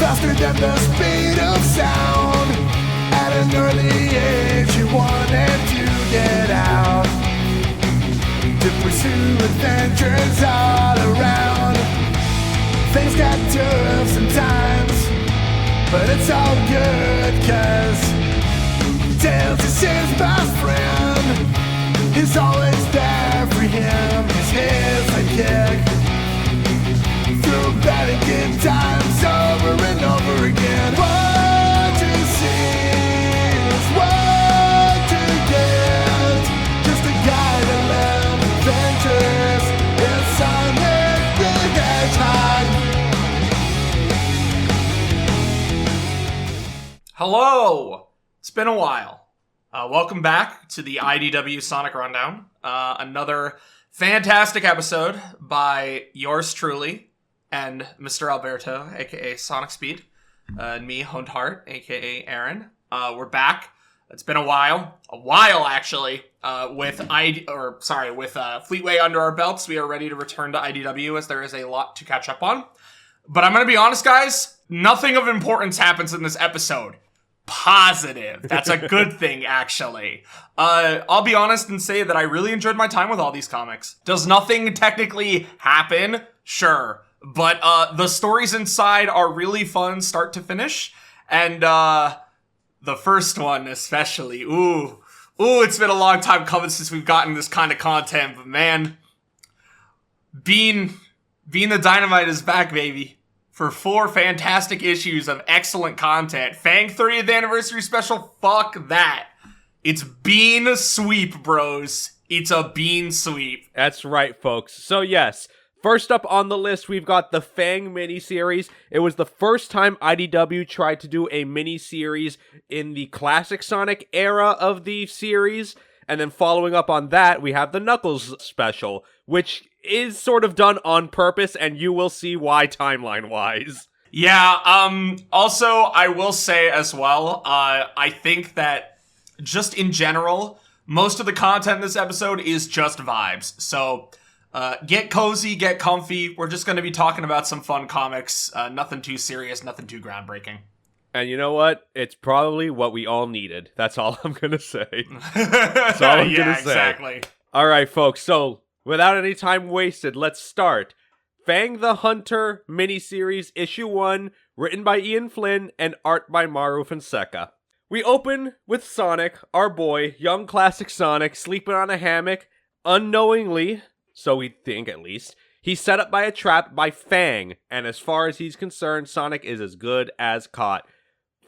faster than the speed of sound. At an early age you wanted to get out, to pursue adventures all around. Things got tough sometimes, but it's all good, cause Tails is his best friend. He's always there for him, he's his sidekick. Through bad and good times over and over again. What to see is what to get. Just a guy that loves adventures is Sonic the Hedgehog. Hello! It's been a while. Welcome back to the IDW Sonic Rundown. Another fantastic episode by yours truly and Mr. Alberto, aka Sonic Speed, and me, Hund Hart, aka Aaron. We're back. It's been a while actually. With Fleetway under our belts, we are ready to return to IDW as there is a lot to catch up on. But I'm gonna be honest, guys. Nothing of importance happens in this episode. Positive. That's a good thing, actually. I'll be honest and say that I really enjoyed my time with all these comics. Does nothing technically happen? Sure. But the stories inside are really fun start to finish. And the first one especially. Ooh, it's been a long time coming since we've gotten this kind of content. But man, Bean the Dynamite is back, baby. For 4 fantastic issues of excellent content. Fang 30th Anniversary Special, fuck that. It's Bean Sweep, bros. It's a Bean Sweep. That's right, folks. So yes, first up on the list, we've got the Fang Miniseries. It was the first time IDW tried to do a miniseries in the classic Sonic era of the series. And then following up on that, we have the Knuckles special, which is sort of done on purpose, and you will see why timeline-wise. Yeah, also, I will say as well, I think that just in general, most of the content in this episode is just vibes. So, get cozy, get comfy. We're just going to be talking about some fun comics. Nothing too serious, nothing too groundbreaking. And you know what? It's probably what we all needed. That's all I'm going to say. That's all I'm going to say. Exactly. All right, folks. So, without any time wasted, let's start. Fang the Hunter miniseries, issue 1, written by Ian Flynn and art by Maru Fonseca. We open with Sonic, our boy, young classic Sonic, sleeping on a hammock. Unknowingly, so we think at least, he's set up by a trap by Fang, and as far as he's concerned, Sonic is as good as caught.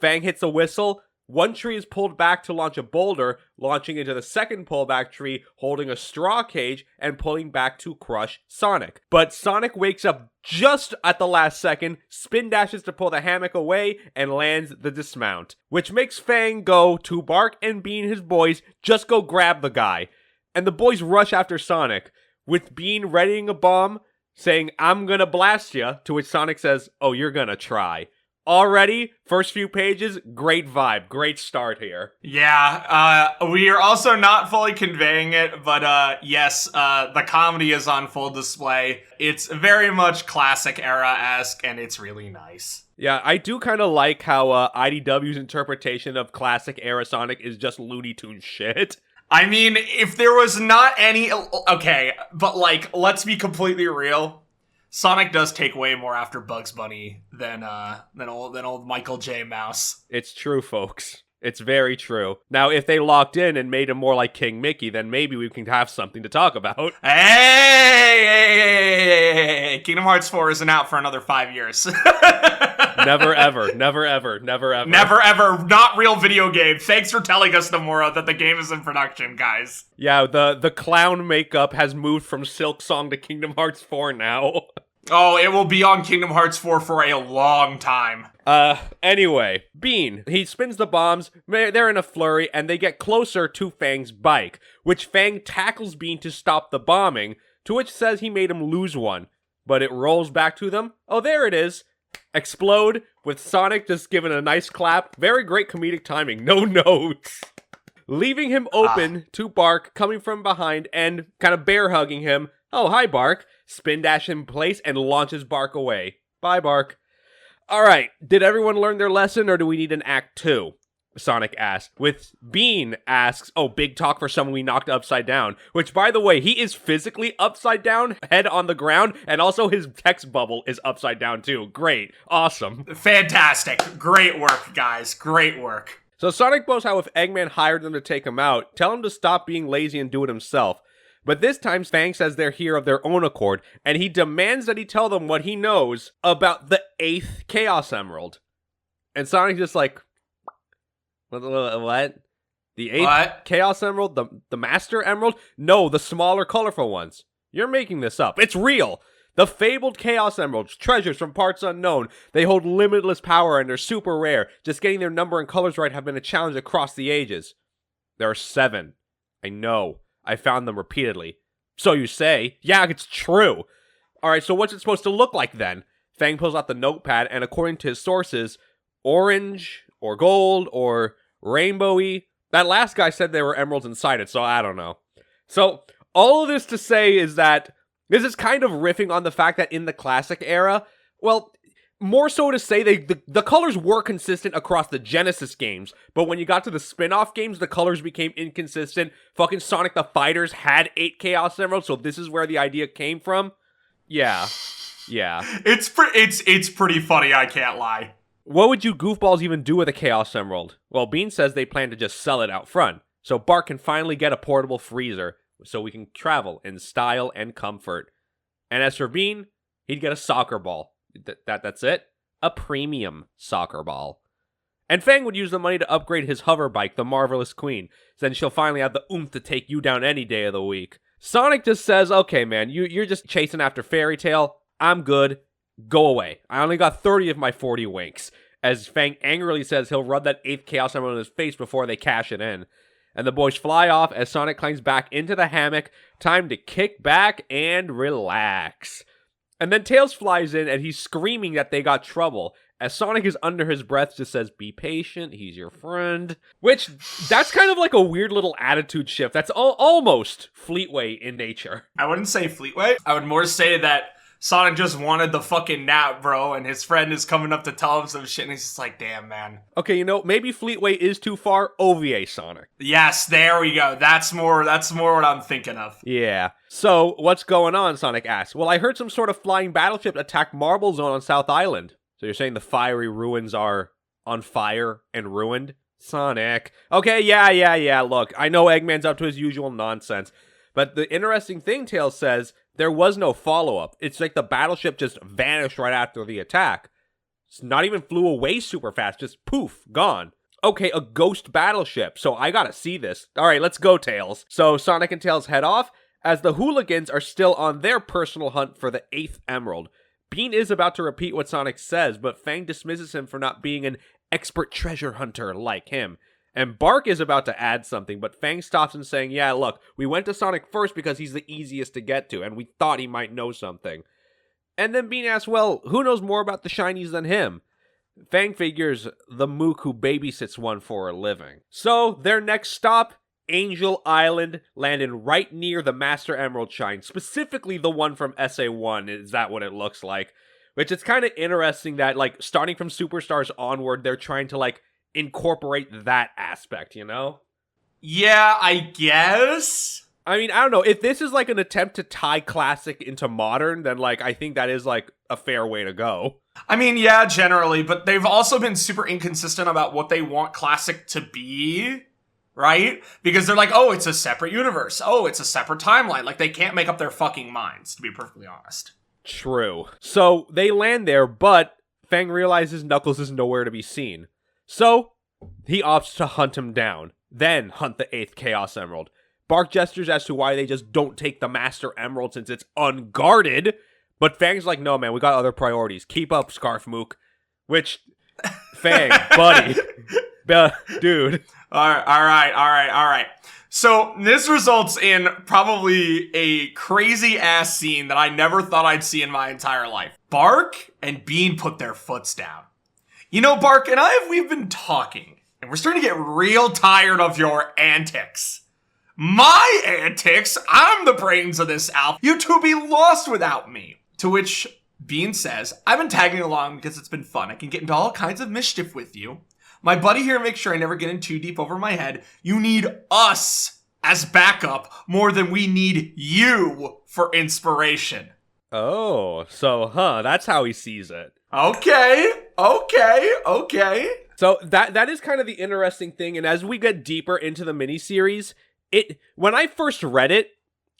Fang hits a whistle. One tree is pulled back to launch a boulder, launching into the second pullback tree, holding a straw cage and pulling back to crush Sonic. But Sonic wakes up just at the last second, spin dashes to pull the hammock away, and lands the dismount. Which makes Fang go to Bark and Bean, his boys, just go grab the guy. And the boys rush after Sonic, with Bean readying a bomb, saying, "I'm gonna blast ya," to which Sonic says, "Oh, you're gonna try." Already, first few pages, great vibe, great start here. Yeah, we are also not fully conveying it, but yes, the comedy is on full display. It's very much classic era-esque, and it's really nice. Yeah, I do kind of like how IDW's interpretation of classic era Sonic is just Looney Tunes shit. I mean, if there was not any... Okay, but like, let's be completely real. Sonic does take way more after Bugs Bunny than old Michael J. Mouse. It's true, folks. It's very true. Now, if they locked in and made him more like King Mickey, then maybe we can have something to talk about. Hey! Kingdom Hearts 4 isn't out for another 5 years. Never ever, never ever, never ever. Never ever, not real video game. Thanks for telling us, Nomura, that the game is in production, guys. Yeah, the clown makeup has moved from Silk Song to Kingdom Hearts 4 now. Oh, it will be on Kingdom Hearts 4 for a long time. Anyway, Bean, he spins the bombs, they're in a flurry, and they get closer to Fang's bike, which Fang tackles Bean to stop the bombing, to which says he made him lose one. But it rolls back to them. Oh, there it is. Explode, with Sonic just giving a nice clap. Very great comedic timing, no notes. Leaving him open to Bark, coming from behind and kind of bear hugging him. Oh, hi, Bark. Spin dash in place and launches Bark away. Bye, Bark. Alright, did everyone learn their lesson or do we need an act 2? Sonic asked. With Bean asks, oh, big talk for someone we knocked upside down. Which, by the way, he is physically upside down, head on the ground, and also his text bubble is upside down too. Great. Awesome. Fantastic. Great work, guys. Great work. So Sonic boasts how if Eggman hired them to take him out, tell him to stop being lazy and do it himself. But this time, Fang says they're here of their own accord, and he demands that he tell them what he knows about the 8th Chaos Emerald. And Sonic's just like, what? The 8th Chaos Emerald? The Master Emerald? No, the smaller, colorful ones. You're making this up. It's real! The fabled Chaos Emeralds, treasures from parts unknown. They hold limitless power and they're super rare. Just getting their number and colors right have been a challenge across the ages. There are 7. I know. I found them repeatedly. So you say. Yeah, it's true. Alright, so what's it supposed to look like then? Fang pulls out the notepad and according to his sources, orange, or gold, or rainbowy. That last guy said there were emeralds inside it, so I don't know. So, all of this to say is that this is kind of riffing on the fact that in the classic era, well, more so to say the colors were consistent across the Genesis games, but when you got to the spin-off games, the colors became inconsistent. Fucking Sonic the Fighters had 8 Chaos Emeralds, so this is where the idea came from. Yeah. It's pretty funny, I can't lie. What would you goofballs even do with a Chaos Emerald? Well, Bean says they plan to just sell it out front, so Bart can finally get a portable freezer, so we can travel in style and comfort. And as for Bean, he'd get a soccer ball. That's it? A premium soccer ball. And Fang would use the money to upgrade his hover bike, the Marvelous Queen, so then she'll finally have the oomph to take you down any day of the week. Sonic just says, okay man, you're just chasing after Fairy Tail, I'm good. Go away. I only got 30 of my 40 winks. As Fang angrily says he'll rub that 8th Chaos Emerald in his face before they cash it in. And the boys fly off as Sonic climbs back into the hammock. Time to kick back and relax. And then Tails flies in and he's screaming that they got trouble. As Sonic is under his breath just says, be patient, he's your friend. Which, that's kind of like a weird little attitude shift. That's almost Fleetway in nature. I wouldn't say Fleetway. I would more say that Sonic just wanted the fucking nap, bro, and his friend is coming up to tell him some shit, and he's just like, damn, man. Okay, maybe Fleetway is too far. OVA Sonic. Yes, there we go. That's more what I'm thinking of. Yeah. So, what's going on, Sonic asks. Well, I heard some sort of flying battleship attack Marble Zone on South Island. So you're saying the fiery ruins are on fire and ruined? Sonic. Okay, yeah, look, I know Eggman's up to his usual nonsense. But the interesting thing, Tails says, there was no follow-up. It's like the battleship just vanished right after the attack. It's not even flew away super fast, just poof, gone. Okay, a ghost battleship, so I gotta see this. Alright, let's go, Tails. So Sonic and Tails head off, as the hooligans are still on their personal hunt for the 8th Emerald. Bean is about to repeat what Sonic says, but Fang dismisses him for not being an expert treasure hunter like him. And Bark is about to add something, but Fang stops him saying, yeah, look, we went to Sonic first because he's the easiest to get to, and we thought he might know something. And then Bean asks, well, who knows more about the shinies than him? Fang figures the mook who babysits one for a living. So, their next stop, Angel Island, landing right near the Master Emerald Shine, specifically the one from SA1, is that what it looks like? Which it's kind of interesting that, like, starting from Superstars onward, they're trying to, like, incorporate that aspect, Yeah, I guess. I mean, I don't know. If this is like an attempt to tie classic into modern, then like I think that is like a fair way to go. I mean, yeah, generally, but they've also been super inconsistent about what they want classic to be, right? Because they're like, oh, it's a separate universe. Oh, it's a separate timeline. Like, they can't make up their fucking minds, to be perfectly honest. True. So they land there, but Fang realizes Knuckles is nowhere to be seen. So, he opts to hunt him down, then hunt the 8th Chaos Emerald. Bark gestures as to why they just don't take the Master Emerald since it's unguarded, but Fang's like, no man, we got other priorities. Keep up, Scarf Mook. Which, Fang, buddy, dude. Alright. So, this results in probably a crazy-ass scene that I never thought I'd see in my entire life. Bark and Bean put their foots down. Bark and we've been talking, and we're starting to get real tired of your antics. My antics? I'm the brains of this Alpha. You two be lost without me. To which Bean says, I've been tagging along because it's been fun. I can get into all kinds of mischief with you. My buddy here makes sure I never get in too deep over my head. You need us as backup more than we need you for inspiration. Oh, so, that's how he sees it. Okay. So that is kind of the interesting thing, and as we get deeper into the miniseries, when I first read it,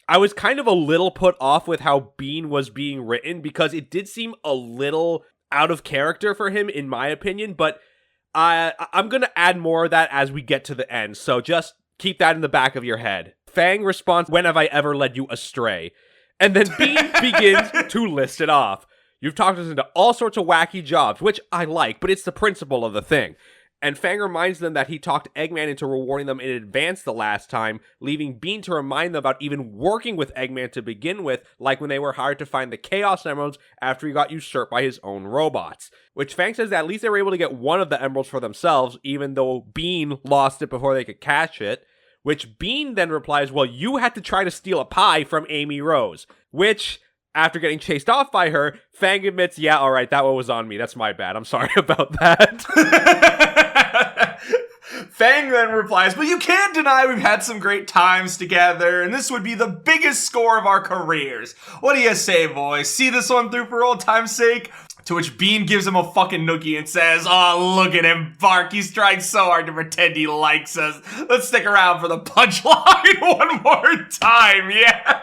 I was kind of a little put off with how Bean was being written, because it did seem a little out of character for him, in my opinion, but I'm going to add more of that as we get to the end, so just keep that in the back of your head. Fang responds, when have I ever led you astray? And then Bean begins to list it off. You've talked us into all sorts of wacky jobs, which I like, but it's the principle of the thing. And Fang reminds them that he talked Eggman into rewarding them in advance the last time, leaving Bean to remind them about even working with Eggman to begin with, like when they were hired to find the Chaos Emeralds after he got usurped by his own robots. Which Fang says that at least they were able to get one of the emeralds for themselves, even though Bean lost it before they could catch it. Which Bean then replies, well, you had to try to steal a pie from Amy Rose. Which, after getting chased off by her, Fang admits, yeah, alright, that one was on me. That's my bad. I'm sorry about that. Fang then replies, but you can't deny we've had some great times together, and this would be the biggest score of our careers. What do you say, boys? See this one through for old time's sake? To which Bean gives him a fucking noogie and says, oh, look at him bark. He's trying so hard to pretend he likes us. Let's stick around for the punchline one more time, yeah.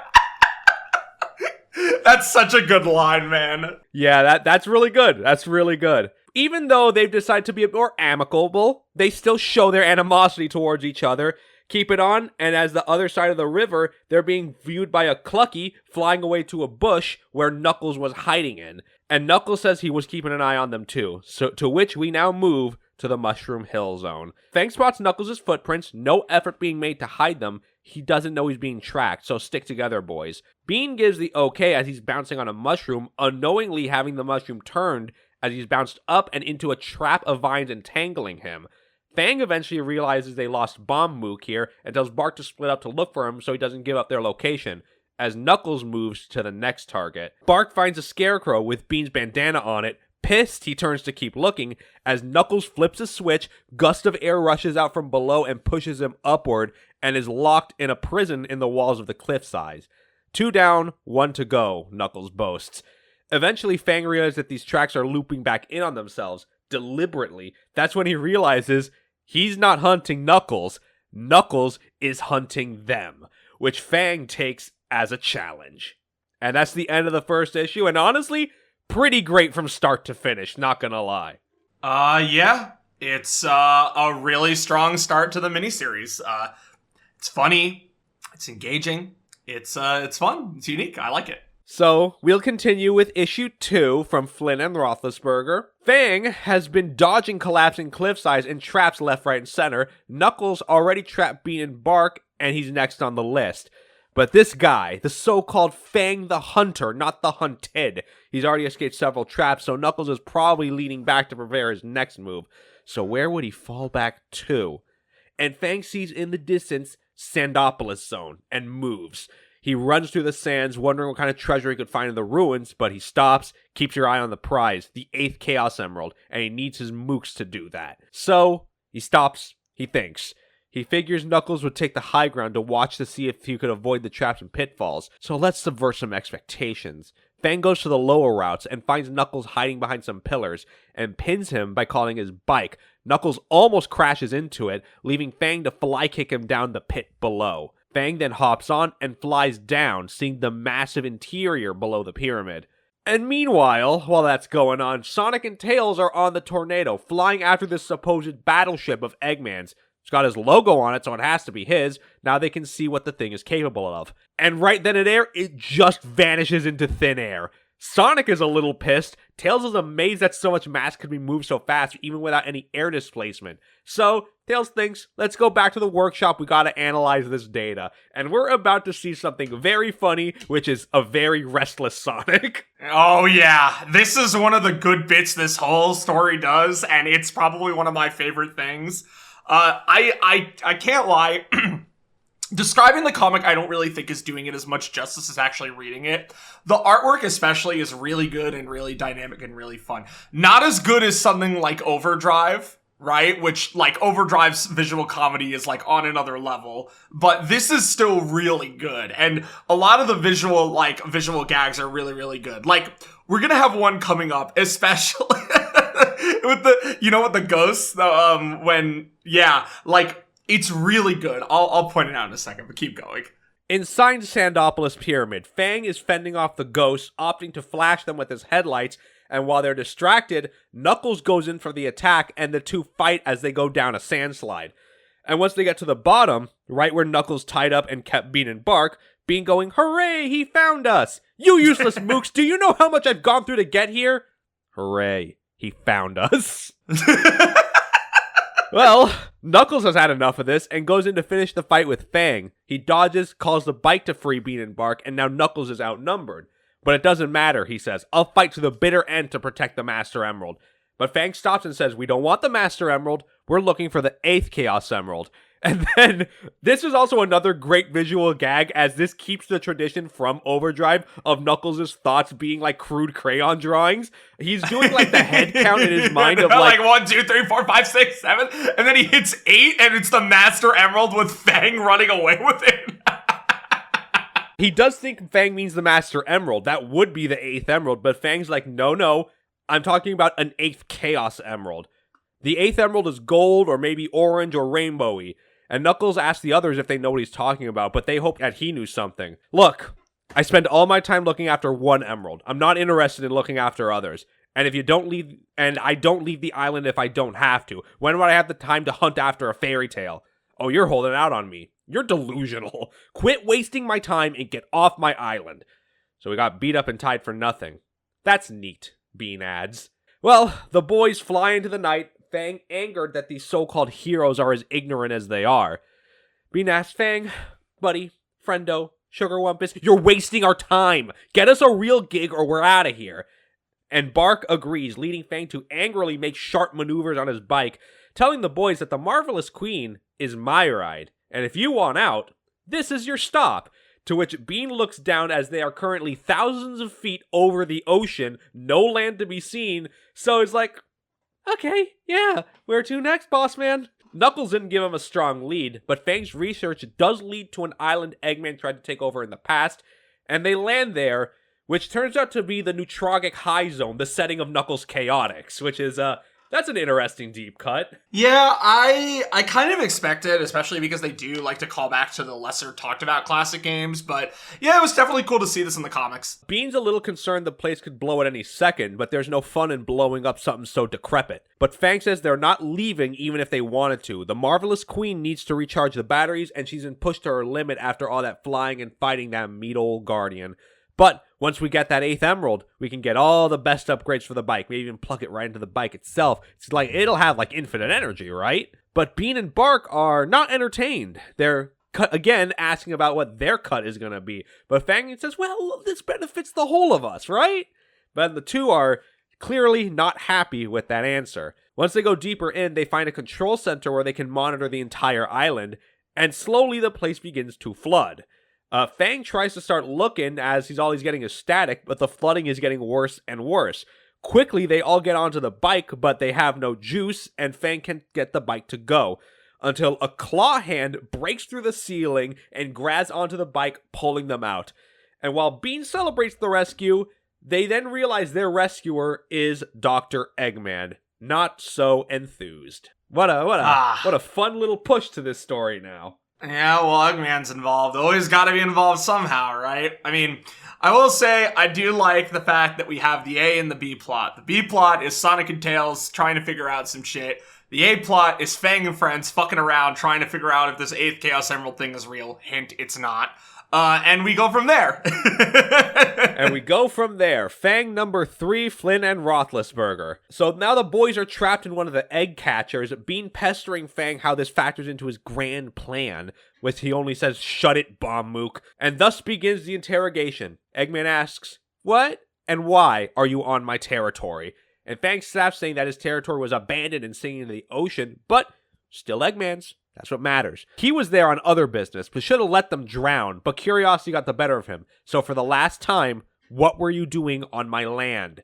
That's such a good line, man. Yeah, that's really good. That's really good. Even though they've decided to be more amicable, they still show their animosity towards each other. Keep it on, and as the other side of the river, they're being viewed by a Clucky flying away to a bush where Knuckles was hiding in. And Knuckles says he was keeping an eye on them too, so to which we now move to the Mushroom Hill Zone. Fang spots Knuckles' footprints, no effort being made to hide them. He doesn't know he's being tracked, so stick together, boys. Bean gives the okay as he's bouncing on a mushroom, unknowingly having the mushroom turned as he's bounced up and into a trap of vines entangling him. Fang eventually realizes they lost Bomb Mook here and tells Bark to split up to look for him so he doesn't give up their location, as Knuckles moves to the next target. Bark finds a scarecrow with Bean's bandana on it. Pissed, he turns to keep looking. As Knuckles flips a switch, gust of air rushes out from below and pushes him upward and is locked in a prison in the walls of the cliff sides. 2 down, 1 to go, Knuckles boasts. Eventually, Fang realizes that these tracks are looping back in on themselves, deliberately. That's when he realizes he's not hunting Knuckles. Knuckles is hunting them, which Fang takes as a challenge. And that's the end of the first issue, and honestly, pretty great from start to finish, not gonna lie. Yeah. It's a really strong start to the miniseries. It's funny, it's engaging, it's fun, it's unique, I like it. So, we'll continue with issue 2 from Flynn and Roethlisberger. Fang has been dodging collapsing cliff sides and traps left, right, and center. Knuckles already trapped Bean and Bark, and he's next on the list. But this guy, the so-called Fang the Hunter, not the Hunted, he's already escaped several traps, so Knuckles is probably leaning back to prepare his next move. So where would he fall back to? And Fang sees in the distance Sandopolis Zone and moves. He runs through the sands, wondering what kind of treasure he could find in the ruins, but he stops, keeps your eye on the prize, the 8th Chaos Emerald, and he needs his mooks to do that. So, he stops, he thinks. He figures Knuckles would take the high ground to watch to see if he could avoid the traps and pitfalls, so let's subvert some expectations. Fang goes to the lower routes and finds Knuckles hiding behind some pillars, and pins him by calling his bike. Knuckles almost crashes into it, leaving Fang to fly kick him down the pit below. Fang then hops on and flies down, seeing the massive interior below the pyramid. And meanwhile, while that's going on, Sonic and Tails are on the tornado, flying after this supposed battleship of Eggman's. It's got his logo on it, so it has to be his. Now they can see what the thing is capable of. And right then and there, it just vanishes into thin air. Sonic is a little pissed. Tails is amazed that so much mass could be moved so fast, even without any air displacement. So, Tails thinks, let's go back to the workshop, we gotta analyze this data. And we're about to see something very funny, which is a very restless Sonic. Oh yeah, this is one of the good bits this whole story does, and it's probably one of my favorite things. I can't lie. describing the comic, I don't really think is doing it as much justice as actually reading it. The artwork especially is really good and really dynamic and really fun. Not as good as something like Overdrive, right? Which, like, Overdrive's visual comedy is, like, on another level. But this is still really good. And a lot of the visual gags are really, really good. Like, we're gonna have one coming up, especially with the ghosts, it's really good. I'll point it out in a second, but keep going. Inside Sandopolis Pyramid, Fang is fending off the ghosts, opting to flash them with his headlights, and while they're distracted, Knuckles goes in for the attack, and the two fight as they go down a sandslide. And once they get to the bottom, right where Knuckles tied up and kept Bean and Bark, Bean going, "Hooray, he found us! You useless mooks, do you know how much I've gone through to get here?" Hooray, he found us. Well, Knuckles has had enough of this and goes in to finish the fight with Fang. He dodges, calls the bike to free Bean and Bark, and now Knuckles is outnumbered. But it doesn't matter, he says. I'll fight to the bitter end to protect the Master Emerald. But Fang stops and says, we don't want the Master Emerald. We're looking for the 8th Chaos Emerald. And then, this is also another great visual gag, as this keeps the tradition from Overdrive of Knuckles' thoughts being like crude crayon drawings. He's doing like the head count in his mind of like 1, 2, 3, 4, 5, 6, 7, and then he hits 8, and it's the Master Emerald with Fang running away with it. He does think Fang means the Master Emerald. That would be the 8th Emerald, but Fang's like, no, I'm talking about an 8th Chaos Emerald. The 8th Emerald is gold or maybe orange or rainbowy. And Knuckles asks the others if they know what he's talking about, but they hope that he knew something. Look, I spend all my time looking after one emerald. I'm not interested in looking after others. And I don't leave the island if I don't have to. When would I have the time to hunt after a fairy tale? Oh, you're holding out on me. You're delusional. Quit wasting my time and get off my island. So we got beat up and tied for nothing. That's neat, Bean adds. Well, the boys fly into the night, Fang angered that these so-called heroes are as ignorant as they are. Bean asks Fang, buddy, friendo, sugar wumpus, you're wasting our time. Get us a real gig or we're out of here. And Bark agrees, leading Fang to angrily make sharp maneuvers on his bike, telling the boys that the Marvelous Queen is my ride. And if you want out, this is your stop. To which Bean looks down as they are currently thousands of feet over the ocean, no land to be seen, so it's like, okay, yeah, where to next, boss man? Knuckles didn't give him a strong lead, but Fang's research does lead to an island Eggman tried to take over in the past, and they land there, which turns out to be the Neutrogic High Zone, the setting of Knuckles Chaotix, which is, that's an interesting deep cut. Yeah, I kind of expected, especially because they do like to call back to the lesser talked about classic games, but yeah, it was definitely cool to see this in the comics. Bean's a little concerned the place could blow at any second, but there's no fun in blowing up something so decrepit. But Fang says they're not leaving even if they wanted to. The Marvelous Queen needs to recharge the batteries, and she's been pushed to her limit after all that flying and fighting that meat old guardian. But once we get that 8th Emerald, we can get all the best upgrades for the bike. Maybe even plug it right into the bike itself. It's like, it'll have like infinite energy, right? But Bean and Bark are not entertained. They're again asking about what their cut is going to be. But Fang says, well, this benefits the whole of us, right? But the two are clearly not happy with that answer. Once they go deeper in, they find a control center where they can monitor the entire island. And slowly the place begins to flood. Fang tries to start looking as he's getting is static, but the flooding is getting worse and worse. Quickly, they all get onto the bike, but they have no juice, and Fang can't get the bike to go. Until a claw hand breaks through the ceiling and grabs onto the bike, pulling them out. And while Bean celebrates the rescue, they then realize their rescuer is Dr. Eggman. Not so enthused. What a fun little push to this story now. Yeah, well, Eggman's involved. Always gotta be involved somehow, right? I mean, I will say, I do like the fact that we have the A and the B plot. The B plot is Sonic and Tails trying to figure out some shit. The A plot is Fang and friends fucking around trying to figure out if this 8th Chaos Emerald thing is real. Hint, it's not. And we go from there. Fang number 3, Flynn and Roethlisberger. So now the boys are trapped in one of the egg catchers, Bean pestering Fang how this factors into his grand plan, which he only says, shut it, bomb mook. And thus begins the interrogation. Eggman asks, what and why are you on my territory? And Fang snaps, saying that his territory was abandoned and sinking into the ocean, but still Eggman's. That's what matters. He was there on other business, but should have let them drown, but curiosity got the better of him. So for the last time, what were you doing on my land?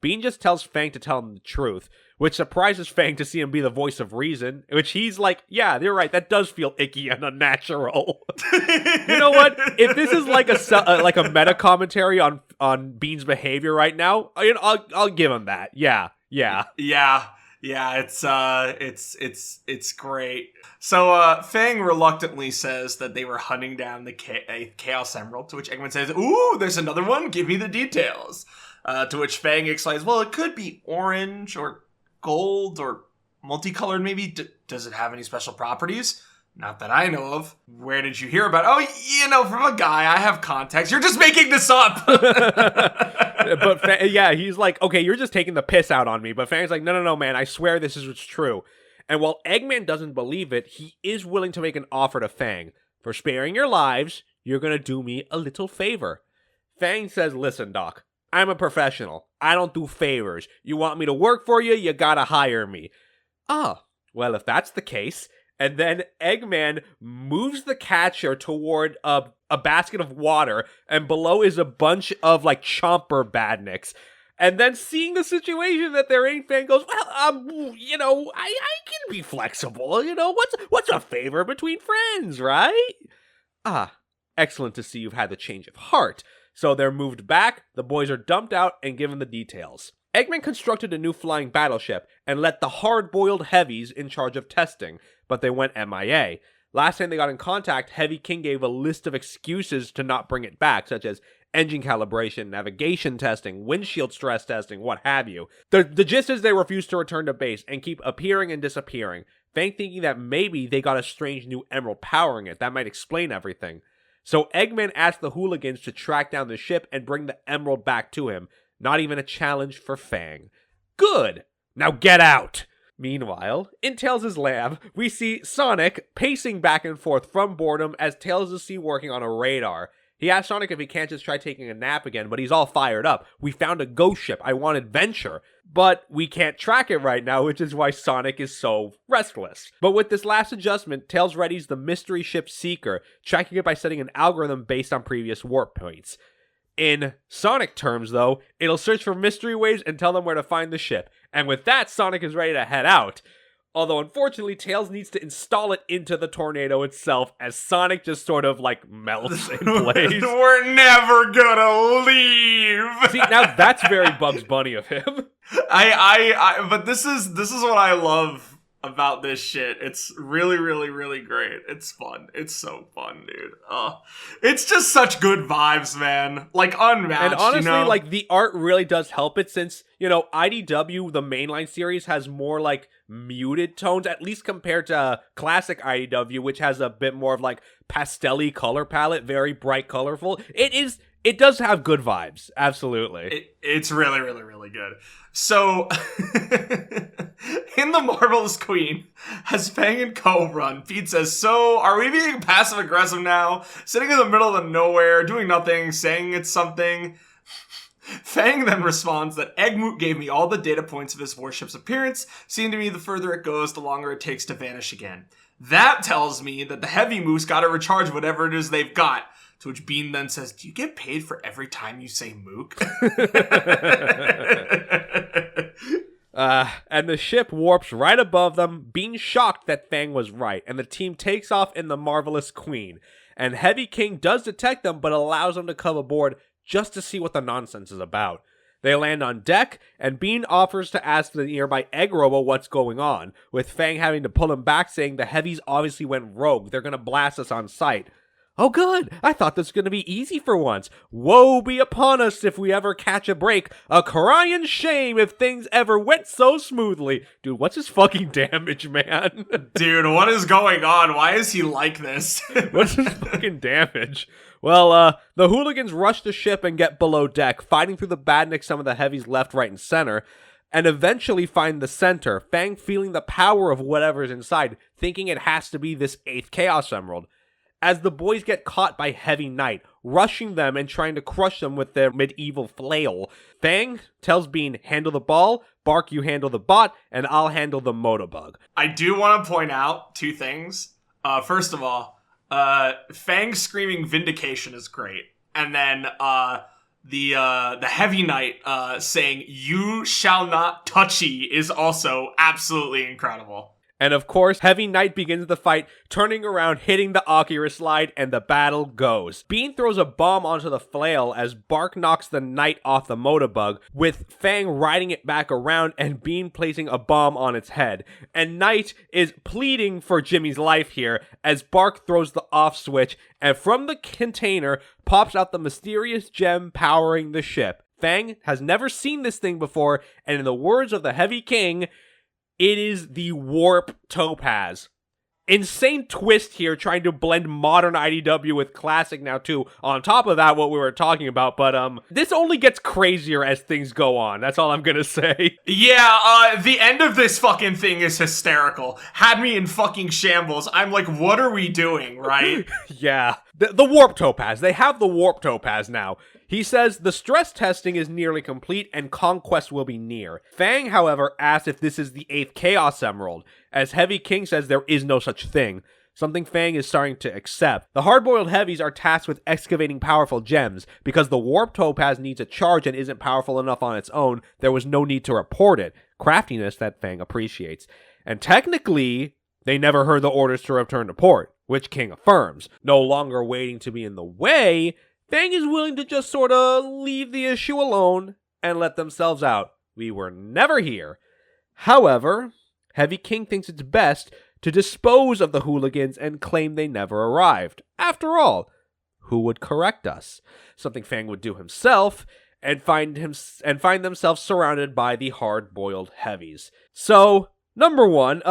Bean just tells Fang to tell him the truth, which surprises Fang to see him be the voice of reason, which he's like, yeah, you're right, that does feel icky and unnatural. You know what? If this is like a meta commentary on Bean's behavior right now, I'll give him that. Yeah. It's great. So Fang reluctantly says that they were hunting down the Chaos Emerald, to which Eggman says, "Ooh, there's another one. Give me the details." To which Fang explains, well, it could be orange or gold or multicolored maybe. Does it have any special properties? Not that I know of. Where did you hear about it? Oh, from a guy. I have contacts. You're just making this up. But he's like, okay, you're just taking the piss out on me. But Fang's like, no, man, I swear this is what's true. And while Eggman doesn't believe it, he is willing to make an offer to Fang. For sparing your lives, you're going to do me a little favor. Fang says, listen, Doc. I'm a professional. I don't do favors. You want me to work for you? You gotta hire me. Ah, well, if that's the case. And then Eggman moves the catcher toward a basket of water, and below is a bunch of, chomper badniks. And then seeing the situation that they're in, Fang goes, well, I can be flexible. What's a favor between friends, right? Ah, excellent to see you've had the change of heart. So they're moved back, the boys are dumped out, and given the details. Eggman constructed a new flying battleship and let the hard-boiled heavies in charge of testing, but they went MIA. Last time they got in contact, Heavy King gave a list of excuses to not bring it back, such as engine calibration, navigation testing, windshield stress testing, what have you. The gist is they refuse to return to base and keep appearing and disappearing, Fang thinking that maybe they got a strange new emerald powering it. That might explain everything. So Eggman asked the hooligans to track down the ship and bring the emerald back to him. Not even a challenge for Fang. Good! Now get out! Meanwhile, in Tails' lab, we see Sonic pacing back and forth from boredom as Tails is seen working on a radar. He asks Sonic if he can't just try taking a nap again, but he's all fired up. We found a ghost ship. I want adventure. But we can't track it right now, which is why Sonic is so restless. But with this last adjustment, Tails readies the mystery ship Seeker, tracking it by setting an algorithm based on previous warp points. In Sonic terms, though, it'll search for mystery waves and tell them where to find the ship. And with that, Sonic is ready to head out. Although, unfortunately, Tails needs to install it into the tornado itself as Sonic just sort of, melts in place. We're never gonna leave! See, now that's very Bugs Bunny of him. But this is what I love about this shit. It's really, really, really great. It's fun. It's so fun, dude. It's just such good vibes, man. Unmatched, and honestly, the art really does help it since, IDW, the mainline series, has more, muted tones, at least compared to classic IDW, which has a bit more of, pastel-y color palette, very bright, colorful. It does have good vibes, absolutely. It's really, really, really good. So, in The Marvelous Queen, as Fang and Co run, Pete says, so, are we being passive-aggressive now? Sitting in the middle of nowhere, doing nothing, saying it's something? Fang then responds that Eggmoot gave me all the data points of his warship's appearance. Seemed to me the further it goes, the longer it takes to vanish again. That tells me that the Heavy Moose gotta recharge whatever it is they've got. To which Bean then says, do you get paid for every time you say mook? And the ship warps right above them, being shocked that Fang was right, and the team takes off in the Marvelous Queen. And Heavy King does detect them, but allows them to come aboard just to see what the nonsense is about. They land on deck, and Bean offers to ask the nearby Egg Robo what's going on, with Fang having to pull him back, saying the Heavies obviously went rogue. They're gonna blast us on sight. Oh good, I thought this was gonna be easy for once. Woe be upon us if we ever catch a break. A crying shame if things ever went so smoothly. Dude, what's his fucking damage, man? Dude, what is going on? Why is he like this? What's his fucking damage? Well, the hooligans rush the ship and get below deck, fighting through the badniks some of the Heavies left, right, and center, and eventually find the center, Fang feeling the power of whatever's inside, thinking it has to be this 8th Chaos Emerald. as the boys get caught by Heavy Knight, rushing them and trying to crush them with their medieval flail. Fang tells Bean, handle the ball, Bark, you handle the bot, and I'll handle the Motobug. I do want to point out two things. First of all, Fang screaming vindication is great. And then the Heavy Knight saying, you shall not touchy is also absolutely incredible. And of course, Heavy Knight begins the fight, turning around, hitting the Akira slide, and the battle goes. Bean throws a bomb onto the flail as Bark knocks the Knight off the Motobug, with Fang riding it back around and Bean placing a bomb on its head. And Knight is pleading for Jimmy's life here as Bark throws the off switch, and from the container pops out the mysterious gem powering the ship. Fang has never seen this thing before, and in the words of the Heavy King, it is the Warp Topaz. Insane twist here, trying to blend modern IDW with classic now too. On top of that, what we were talking about, but this only gets crazier as things go on. That's all I'm gonna say. Yeah, the end of this fucking thing is hysterical. Had me in fucking shambles. I'm like, what are we doing, right? Yeah. The Warp Topaz. They have the Warp Topaz now. He says the stress testing is nearly complete and conquest will be near. Fang, however, asks if this is the 8th Chaos Emerald, as Heavy King says there is no such thing, something Fang is starting to accept. The hard-boiled heavies are tasked with excavating powerful gems. Because the Warp Topaz needs a charge and isn't powerful enough on its own, there was no need to report it. Craftiness that Fang appreciates. And technically, they never heard the orders to return to port, which King affirms. No longer waiting to be in the way, Fang is willing to just sort of leave the issue alone and let themselves out. We were never here. However, Heavy King thinks it's best to dispose of the hooligans and claim they never arrived. After all, who would correct us? Something Fang would do himself and find themselves surrounded by the hard-boiled heavies. So, number one,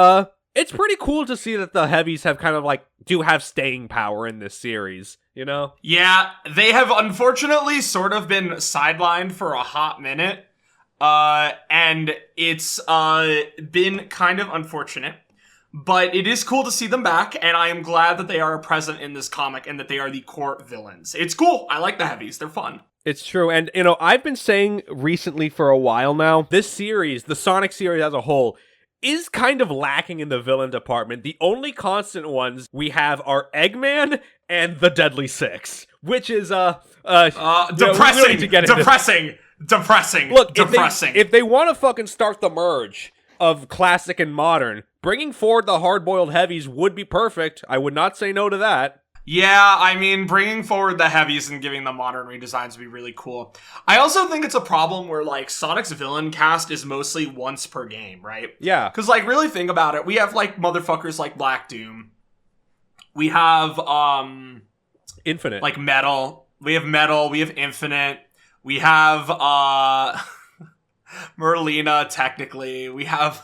it's pretty cool to see that the heavies have kind of do have staying power in this series, you know? Yeah, they have unfortunately sort of been sidelined for a hot minute. And it's been kind of unfortunate. But it is cool to see them back, and I am glad that they are present in this comic and that they are the core villains. It's cool. I like the heavies. They're fun. It's true, and, I've been saying recently for a while now, this series, the Sonic series as a whole, is kind of lacking in the villain department. The only constant ones we have are Eggman and the Deadly Six, which is, depressing, depressing. Look, depressing. If they want to fucking start the merge of classic and modern, bringing forward the hard-boiled heavies would be perfect. I would not say no to that. Yeah, I mean, bringing forward the heavies and giving them modern redesigns would be really cool. I also think it's a problem where, Sonic's villain cast is mostly once per game, right? Yeah. Because, really think about it. We have, motherfuckers like Black Doom. We have, Infinite. Metal. We have Metal. We have Infinite. We have, Merlina, technically. We have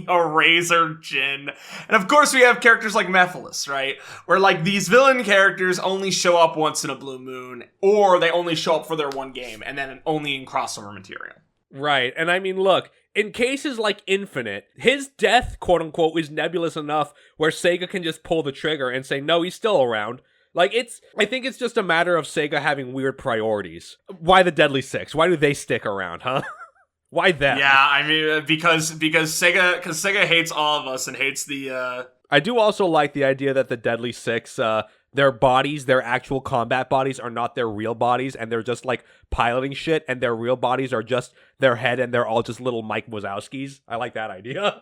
a Razor Jin. And of course we have characters like Mephiles, right? Where these villain characters only show up once in a blue moon, or they only show up for their one game, and then only in crossover material. Right, and I mean, look, in cases like Infinite, his death, quote-unquote, is nebulous enough where Sega can just pull the trigger and say, no, he's still around. I think it's just a matter of Sega having weird priorities. Why the Deadly Six? Why do they stick around, huh? Why them? Yeah, I mean, because Sega hates all of us and hates the, I do also like the idea that the Deadly Six, their bodies, their actual combat bodies are not their real bodies, and they're just, piloting shit, and their real bodies are just their head, and they're all just little Mike Wazowskis. I like that idea.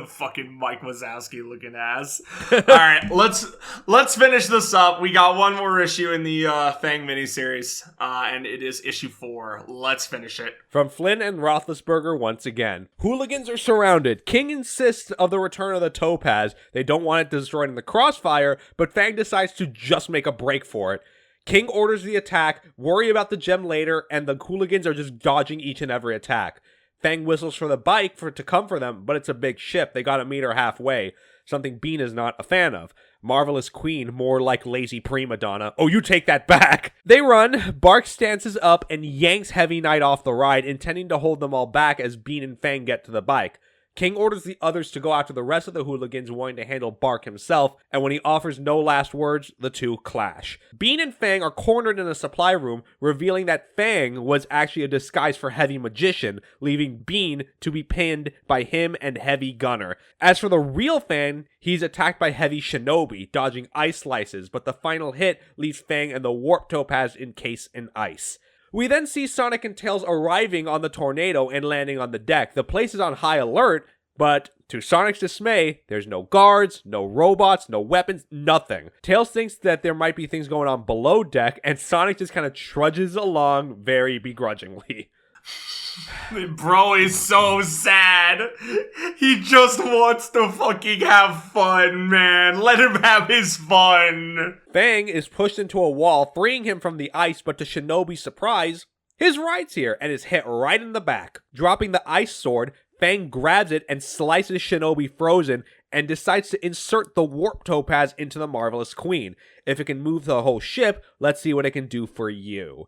Fucking Mike Wazowski looking ass. Alright, let's finish this up. We got one more issue in the Fang miniseries, and it is issue 4. Let's finish it. From Flynn and Roethlisberger once again. Hooligans are surrounded. King insists of the return of the Topaz. They don't want it destroyed in the crossfire, but Fang decides to just make a break for it. King orders the attack, worry about the gem later, and the hooligans are just dodging each and every attack. Fang whistles for the bike to come for them, but it's a big ship. They gotta meet her halfway. Something Bean is not a fan of. Marvelous Queen, more like lazy prima donna. Oh, you take that back! They run, Bark stances up and yanks Heavy Knight off the ride, intending to hold them all back as Bean and Fang get to the bike. King orders the others to go after the rest of the hooligans wanting to handle Bark himself, and when he offers no last words, the two clash. Bean and Fang are cornered in a supply room, revealing that Fang was actually a disguise for Heavy Magician, leaving Bean to be pinned by him and Heavy Gunner. As for the real Fang, he's attacked by Heavy Shinobi, dodging ice slices, but the final hit leaves Fang and the Warp Topaz encased in ice. We then see Sonic and Tails arriving on the tornado and landing on the deck. The place is on high alert, but to Sonic's dismay, there's no guards, no robots, no weapons, nothing. Tails thinks that there might be things going on below deck, and Sonic just kind of trudges along very begrudgingly. Bro is so sad. He just wants to fucking have fun, man. Let him have his fun. Fang is pushed into a wall, freeing him from the ice, but to Shinobi's surprise, his ride's here and is hit right in the back. Dropping the ice sword, Fang grabs it and slices Shinobi frozen and decides to insert the Warp Topaz into the Marvelous Queen. If it can move the whole ship, let's see what it can do for you.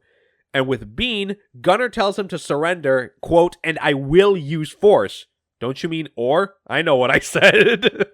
And with Bean, Gunner tells him to surrender, quote, and I will use force. Don't you mean or? I know what I said.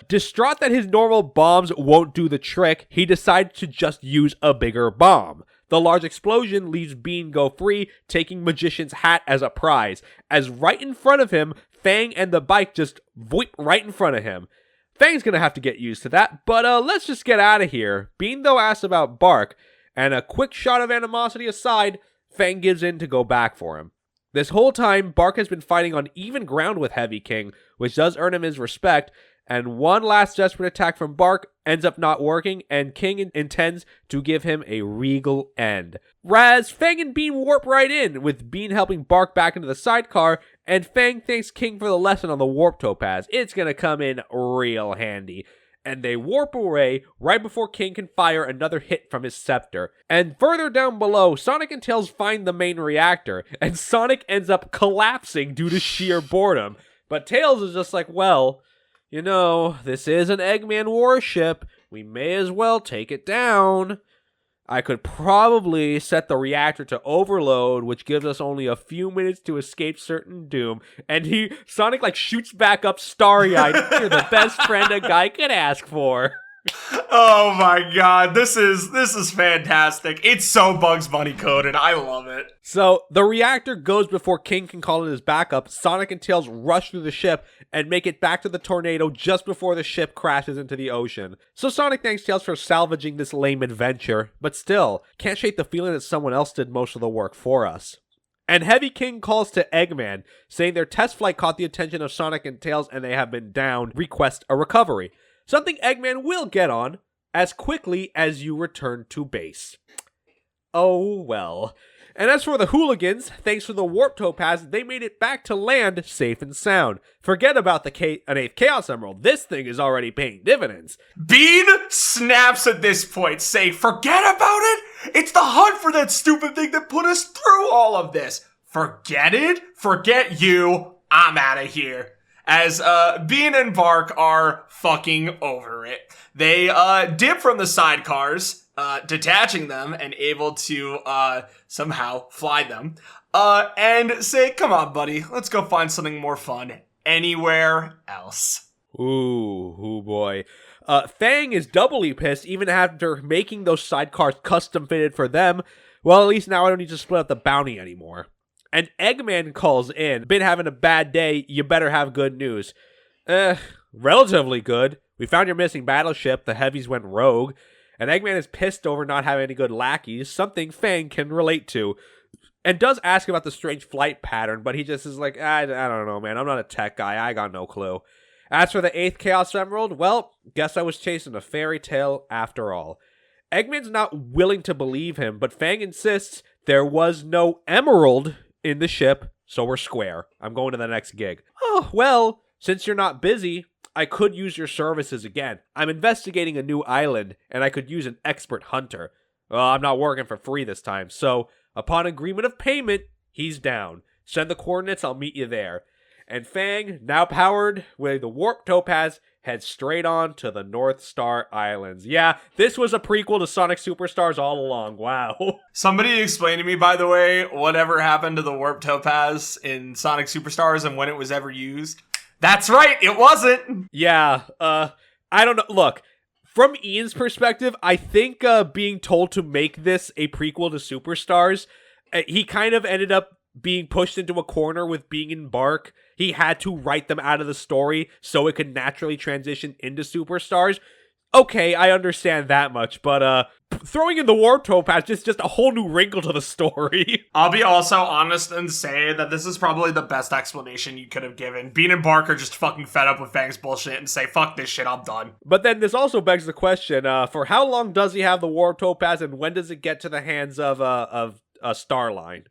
Distraught that his normal bombs won't do the trick, he decides to just use a bigger bomb. The large explosion leaves Bean go free, taking Magician's hat as a prize, as right in front of him, Fang and the bike just voip right in front of him. Fang's gonna have to get used to that, but let's just get out of here. Bean though asks about Bark, and a quick shot of animosity aside, Fang gives in to go back for him. This whole time, Bark has been fighting on even ground with Heavy King, which does earn him his respect, and one last desperate attack from Bark ends up not working, and King intends to give him a regal end. Raz, Fang and Bean warp right in, with Bean helping Bark back into the sidecar, and Fang thanks King for the lesson on the Warp Topaz. It's gonna come in real handy. And they warp away right before King can fire another hit from his scepter. And further down below, Sonic and Tails find the main reactor, and Sonic ends up collapsing due to sheer boredom. But Tails is just like, well, you know, this is an Eggman warship. We may as well take it down. I could probably set the reactor to overload, which gives us only a few minutes to escape certain doom. And Sonic like shoots back up starry-eyed. You're the best friend a guy could ask for. Oh my god, this is fantastic. It's so Bugs Bunny coded. I love it. So, the reactor goes before King can call it his backup. Sonic and Tails rush through the ship and make it back to the tornado just before the ship crashes into the ocean. So Sonic thanks Tails for salvaging this lame adventure, but still, can't shake the feeling that someone else did most of the work for us. And Heavy King calls to Eggman, saying their test flight caught the attention of Sonic and Tails and they have been down, request a recovery. Something Eggman will get on as quickly as you return to base. Oh well. And as for the hooligans, thanks to the Warp Topaz, they made it back to land safe and sound. Forget about an 8th Chaos Emerald. This thing is already paying dividends. Bean snaps at this point, saying, forget about it? It's the hunt for that stupid thing that put us through all of this. Forget it? Forget you. I'm out of here. As Bean and Bark are fucking over it. They dip from the sidecars, detaching them and able to somehow fly them, and say, come on, buddy, let's go find something more fun anywhere else. Ooh boy. Fang is doubly pissed even after making those sidecars custom fitted for them. Well, at least now I don't need to split up the bounty anymore. And Eggman calls in. Been having a bad day, you better have good news. Relatively good. We found your missing battleship, the heavies went rogue, and Eggman is pissed over not having any good lackeys, something Fang can relate to. And does ask about the strange flight pattern, but he just is like, I don't know, man, I'm not a tech guy, I got no clue. As for the 8th Chaos Emerald, well, guess I was chasing a fairy tale after all. Eggman's not willing to believe him, but Fang insists there was no emerald in the ship, so we're square. I'm going to the next gig. Oh, well, since you're not busy, I could use your services again. I'm investigating a new island, and I could use an expert hunter. Well, I'm not working for free this time, so upon agreement of payment, he's down. Send the coordinates, I'll meet you there. And Fang, now powered with the Warp Topaz, heads straight on to the North Star Islands. Yeah, this was a prequel to Sonic Superstars all along. Wow. Somebody explain to me, by the way, whatever happened to the Warp Topaz in Sonic Superstars and when it was ever used. That's right, it wasn't. Yeah, I don't know. Look, from Ian's perspective, I think being told to make this a prequel to Superstars, he kind of ended up being pushed into a corner with being in Bark. He had to write them out of the story so it could naturally transition into Superstars. Okay, I understand that much, but throwing in the warp topaz is just a whole new wrinkle to the story. I'll be also honest and say that this is probably the best explanation you could have given. Bean and Bark are just fucking fed up with Fang's bullshit and say, fuck this shit, I'm done. But then this also begs the question, for how long does he have the warp topaz, and when does it get to the hands of Starline?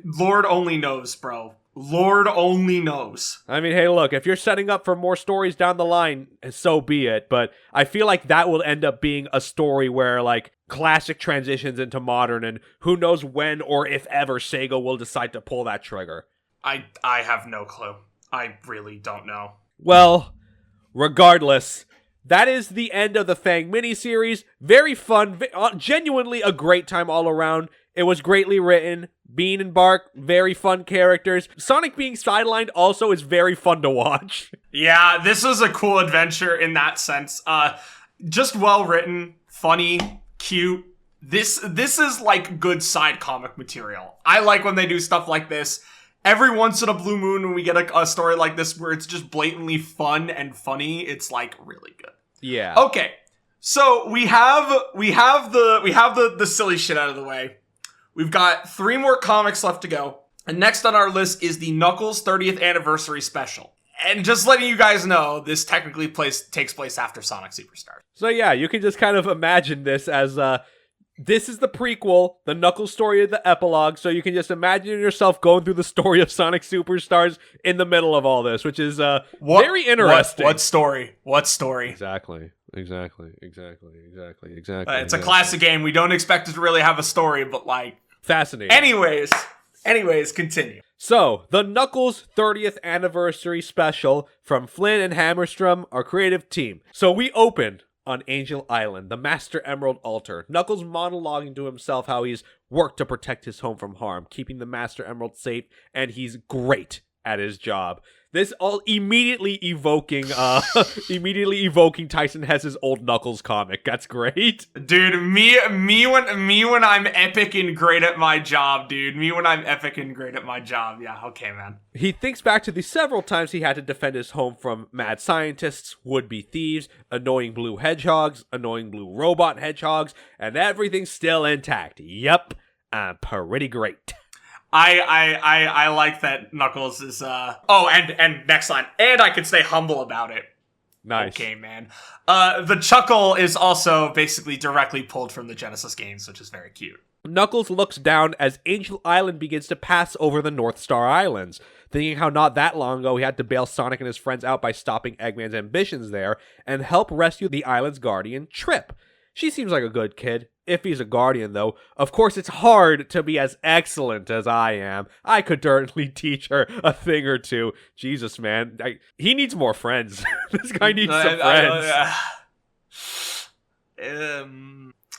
Lord only knows, bro. Lord only knows. I mean, hey, look, if you're setting up for more stories down the line, so be it. But I feel like that will end up being a story where, like, classic transitions into modern, and who knows when or if ever Sega will decide to pull that trigger. I have no clue. I really don't know. Well, regardless, that is the end of the Fang miniseries. Very fun, genuinely a great time all around. It was greatly written. Bean and Bark, very fun characters. Sonic being sidelined also is very fun to watch. Yeah, this was a cool adventure in that sense. Just well written, funny, cute. This is like good side comic material. I like when they do stuff like this. Every once in a blue moon when we get a story like this where it's just blatantly fun and funny, it's like really good. Yeah. Okay. So we have the silly shit out of the way. We've got 3 more comics left to go. And next on our list is the Knuckles 30th Anniversary Special. And just letting you guys know, this technically takes place after Sonic Superstars. So yeah, you can just kind of imagine this as, this is the prequel, the Knuckles story of the epilogue, so you can just imagine yourself going through the story of Sonic Superstars in the middle of all this, which is very interesting. What story? What story? Exactly. It's a classic game. We don't expect it to really have a story, but like... Fascinating. Anyways, continue. So, the Knuckles 30th Anniversary Special from Flynn and Hammerstrom, our creative team. So we open on Angel Island, the Master Emerald altar. Knuckles monologuing to himself how he's worked to protect his home from harm, keeping the Master Emerald safe, and he's great at his job. This all immediately evoking Tyson Hess's old Knuckles comic. That's great. Dude, me when I'm epic and great at my job, dude. Me when I'm epic and great at my job. Yeah, okay, man. He thinks back to the several times he had to defend his home from mad scientists, would-be thieves, annoying blue hedgehogs, annoying blue robot hedgehogs, and everything's still intact. Yep, I'm pretty great. I like that Knuckles is and next line, and I could stay humble about it. Nice. Okay, man. The chuckle is also basically directly pulled from the Genesis games, which is very cute. Knuckles looks down as Angel Island begins to pass over the North Star Islands, thinking how not that long ago he had to bail Sonic and his friends out by stopping Eggman's ambitions there and help rescue the island's guardian, Trip. She seems like a good kid. If he's a guardian, though, of course it's hard to be as excellent as I am. I could certainly teach her a thing or two. Jesus, man. He needs more friends. This guy needs some friends.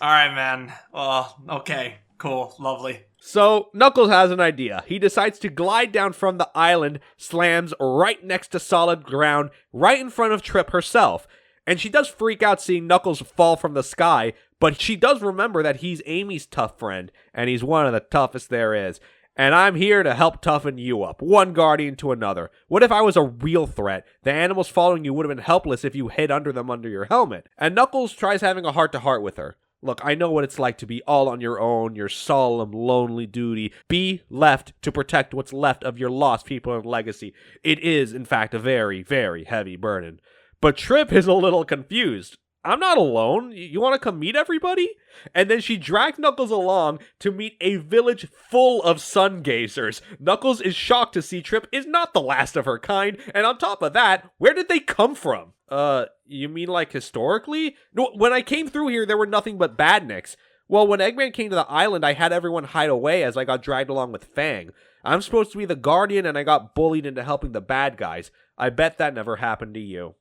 Alright, man. Well, okay. Cool. Lovely. So, Knuckles has an idea. He decides to glide down from the island, slams right next to solid ground, right in front of Trip herself. And she does freak out seeing Knuckles fall from the sky, but she does remember that he's Amy's tough friend, and he's one of the toughest there is. And I'm here to help toughen you up, one guardian to another. What if I was a real threat? The animals following you would have been helpless if you hid under them under your helmet. And Knuckles tries having a heart-to-heart with her. Look, I know what it's like to be all on your own, your solemn, lonely duty. Be left to protect what's left of your lost people and legacy. It is, in fact, a very, very heavy burden. But Trip is a little confused. I'm not alone. You want to come meet everybody? And then she drags Knuckles along to meet a village full of sun gazers. Knuckles is shocked to see Trip is not the last of her kind, and on top of that, where did they come from? You mean like historically? No, when I came through here, there were nothing but badniks. Well, when Eggman came to the island, I had everyone hide away as I got dragged along with Fang. I'm supposed to be the guardian, and I got bullied into helping the bad guys. I bet that never happened to you.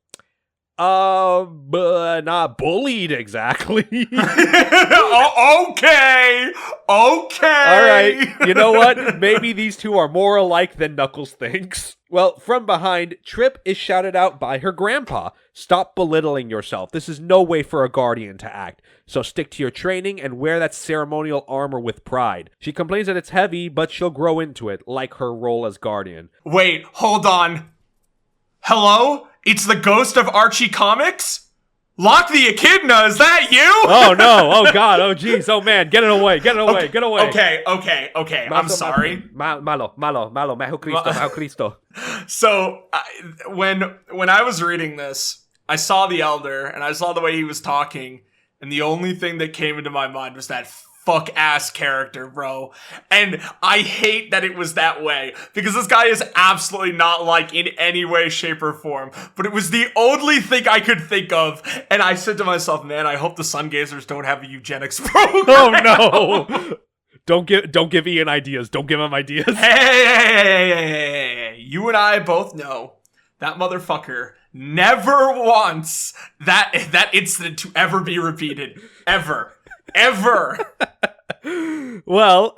But not bullied exactly. Oh, okay. Okay. All right, you know what? Maybe these two are more alike than Knuckles thinks. Well, from behind, Trip is shouted out by her grandpa. Stop belittling yourself. This is no way for a guardian to act. So stick to your training and wear that ceremonial armor with pride. She complains that it's heavy, but she'll grow into it, like her role as guardian. Wait, hold on. Hello? It's the ghost of Archie Comics? Lock the Echidna, is that you? Oh no, oh god, oh jeez, oh man, get it away, get it away, get away. Okay, I'm sorry. Malo, Majo Cristo. So, when I was reading this, I saw the Elder, and I saw the way he was talking, and the only thing that came into my mind was that fuck-ass character, bro. And I hate that it was that way, because this guy is absolutely not like in any way, shape, or form. But it was the only thing I could think of, and I said to myself, man, I hope the Sun Gazers don't have a eugenics program. Oh no! Don't give Ian ideas. Don't give him ideas. Hey, you and I both know that motherfucker never wants that incident to ever be repeated. Ever. Well,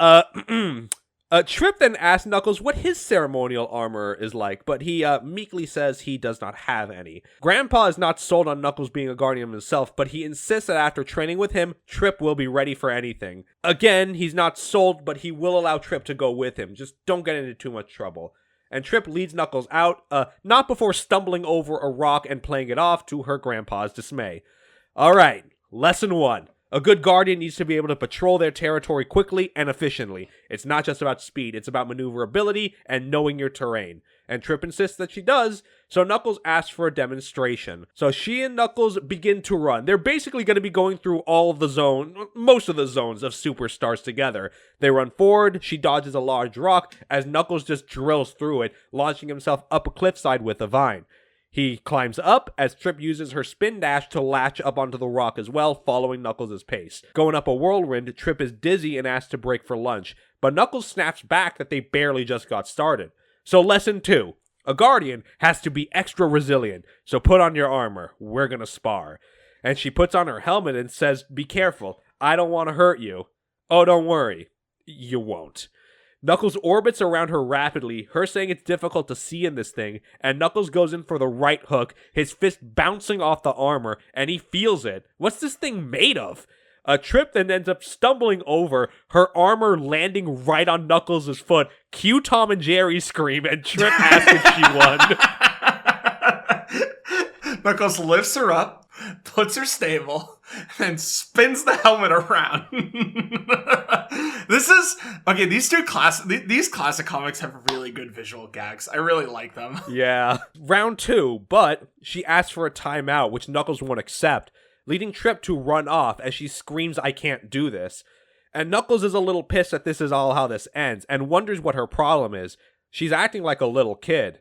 Trip then asks Knuckles what his ceremonial armor is like, but he meekly says he does not have any. Grandpa is not sold on Knuckles being a guardian himself, but he insists that after training with him, Trip will be ready for anything. Again, he's not sold, but he will allow Trip to go with him. Just don't get into too much trouble. And Trip leads Knuckles out, not before stumbling over a rock and playing it off to her grandpa's dismay. Alright, lesson 1. A good guardian needs to be able to patrol their territory quickly and efficiently. It's not just about speed, it's about maneuverability and knowing your terrain. And Trip insists that she does, so Knuckles asks for a demonstration. So she and Knuckles begin to run. They're basically going to be going through all of the most of the zones of Superstars together. They run forward, she dodges a large rock, as Knuckles just drills through it, launching himself up a cliffside with a vine. He climbs up as Trip uses her spin dash to latch up onto the rock as well, following Knuckles' pace. Going up a whirlwind, Trip is dizzy and asks to break for lunch, but Knuckles snaps back that they barely just got started. So lesson 2. A guardian has to be extra resilient, so put on your armor. We're gonna spar. And she puts on her helmet and says, be careful, I don't want to hurt you. Oh, don't worry. You won't. Knuckles orbits around her rapidly, her saying it's difficult to see in this thing, and Knuckles goes in for the right hook, his fist bouncing off the armor, and he feels it. What's this thing made of? A Trip then ends up stumbling over, her armor landing right on Knuckles' foot. Cue Tom and Jerry scream, and Trip asks if she won. Knuckles lifts her up, puts her stable, and spins the helmet around. These classic comics have really good visual gags. I really like them. Yeah. Round 2, but she asks for a timeout, which Knuckles won't accept, leading Trip to run off as she screams, I can't do this. And Knuckles is a little pissed that this is all how this ends, and wonders what her problem is. She's acting like a little kid.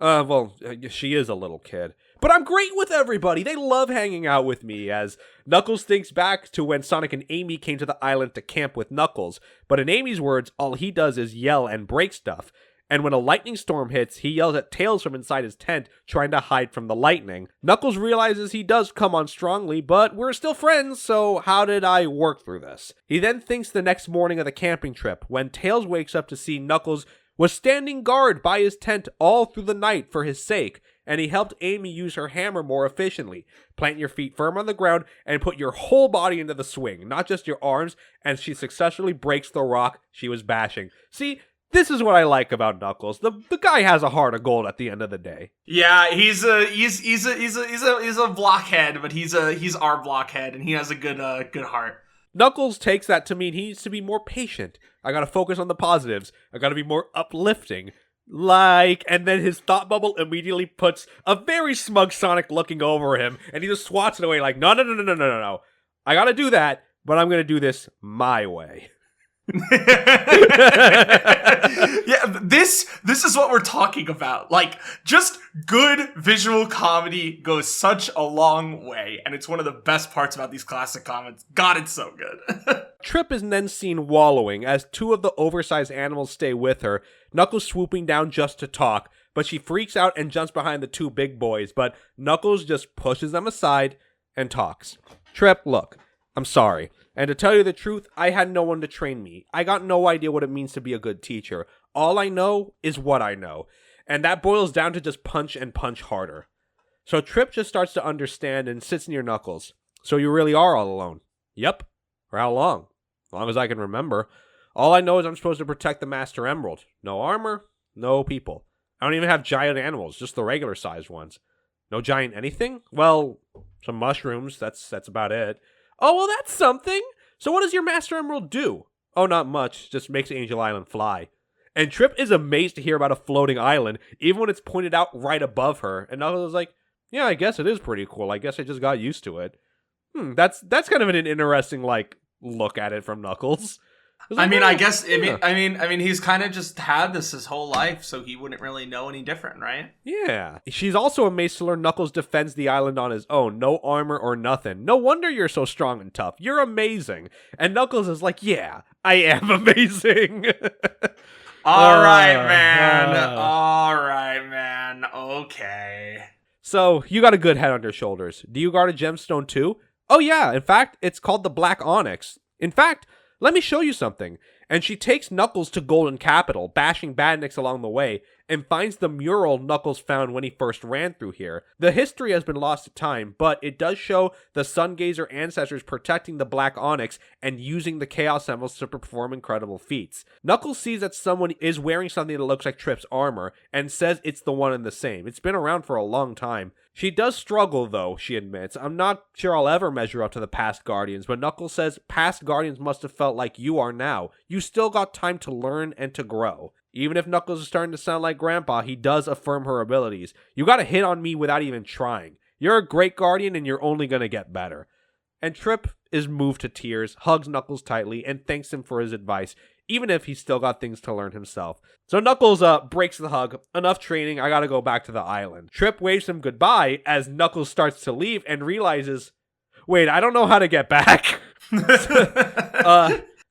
She is a little kid. But I'm great with everybody. They love hanging out with me, as Knuckles thinks back to when Sonic and Amy came to the island to camp with Knuckles. But in Amy's words, all he does is yell and break stuff. And when a lightning storm hits, he yells at Tails from inside his tent, trying to hide from the lightning. Knuckles realizes he does come on strongly, but we're still friends, so how did I work through this? He then thinks the next morning of the camping trip, when Tails wakes up to see Knuckles was standing guard by his tent all through the night for his sake, and he helped Amy use her hammer more efficiently. Plant your feet firm on the ground and put your whole body into the swing, not just your arms, and she successfully breaks the rock she was bashing. See, this is what I like about Knuckles. The guy has a heart of gold at the end of the day. Yeah, he's a blockhead, but he's our blockhead, and he has a good heart. Knuckles takes that to mean he needs to be more patient. I gotta focus on the positives. I gotta be more uplifting. And then his thought bubble immediately puts a very smug Sonic looking over him, and he just swats it away like, no. I gotta do that, but I'm gonna do this my way. Yeah, this is what we're talking about. Like, just good visual comedy goes such a long way, and it's one of the best parts about these classic comics. God, it's so good. Trip is then seen wallowing as 2 of the oversized animals stay with her, Knuckles swooping down just to talk, but she freaks out and jumps behind the 2 big boys, but Knuckles just pushes them aside and talks. Trip, look, I'm sorry. And to tell you the truth, I had no one to train me. I got no idea what it means to be a good teacher. All I know is what I know. And that boils down to just punch and punch harder. So Trip just starts to understand and sits near Knuckles. So you really are all alone? Yep. For how long? As long as I can remember. All I know is I'm supposed to protect the Master Emerald. No armor, no people. I don't even have giant animals, just the regular sized ones. No giant anything? Well, some mushrooms, that's about it. Oh, well, that's something. So what does your Master Emerald do? Oh, not much, just makes Angel Island fly. And Trip is amazed to hear about a floating island, even when it's pointed out right above her. And Knuckles is like, yeah, I guess it is pretty cool. I guess I just got used to it. That's kind of an interesting, look at it from Knuckles. I mean, I guess. I mean, he's kind of just had this his whole life, so he wouldn't really know any different, right? Yeah. She's also amazed to learn Knuckles defends the island on his own, no armor or nothing. No wonder you're so strong and tough. You're amazing. And Knuckles is like, yeah, I am amazing. All right, man. Okay. So you got a good head on your shoulders. Do you guard a gemstone too? Oh yeah. In fact, it's called the Black Onyx. In fact, let me show you something. And she takes Knuckles to Golden Capital, bashing badniks along the way, and finds the mural Knuckles found when he first ran through here. The history has been lost to time, but it does show the Sungazer ancestors protecting the Black Onyx and using the Chaos Emeralds to perform incredible feats. Knuckles sees that someone is wearing something that looks like Trip's armor, and says it's the one and the same. It's been around for a long time. She does struggle, though, she admits. I'm not sure I'll ever measure up to the past Guardians, but Knuckles says past Guardians must have felt like you are now. You still got time to learn and to grow. Even if Knuckles is starting to sound like Grandpa, he does affirm her abilities. You got a hit on me without even trying. You're a great Guardian and you're only going to get better. And Trip is moved to tears, hugs Knuckles tightly, and thanks him for his advice, even if he's still got things to learn himself. So Knuckles breaks the hug. Enough training, I gotta go back to the island. Trip waves him goodbye as Knuckles starts to leave and realizes, wait, I don't know how to get back.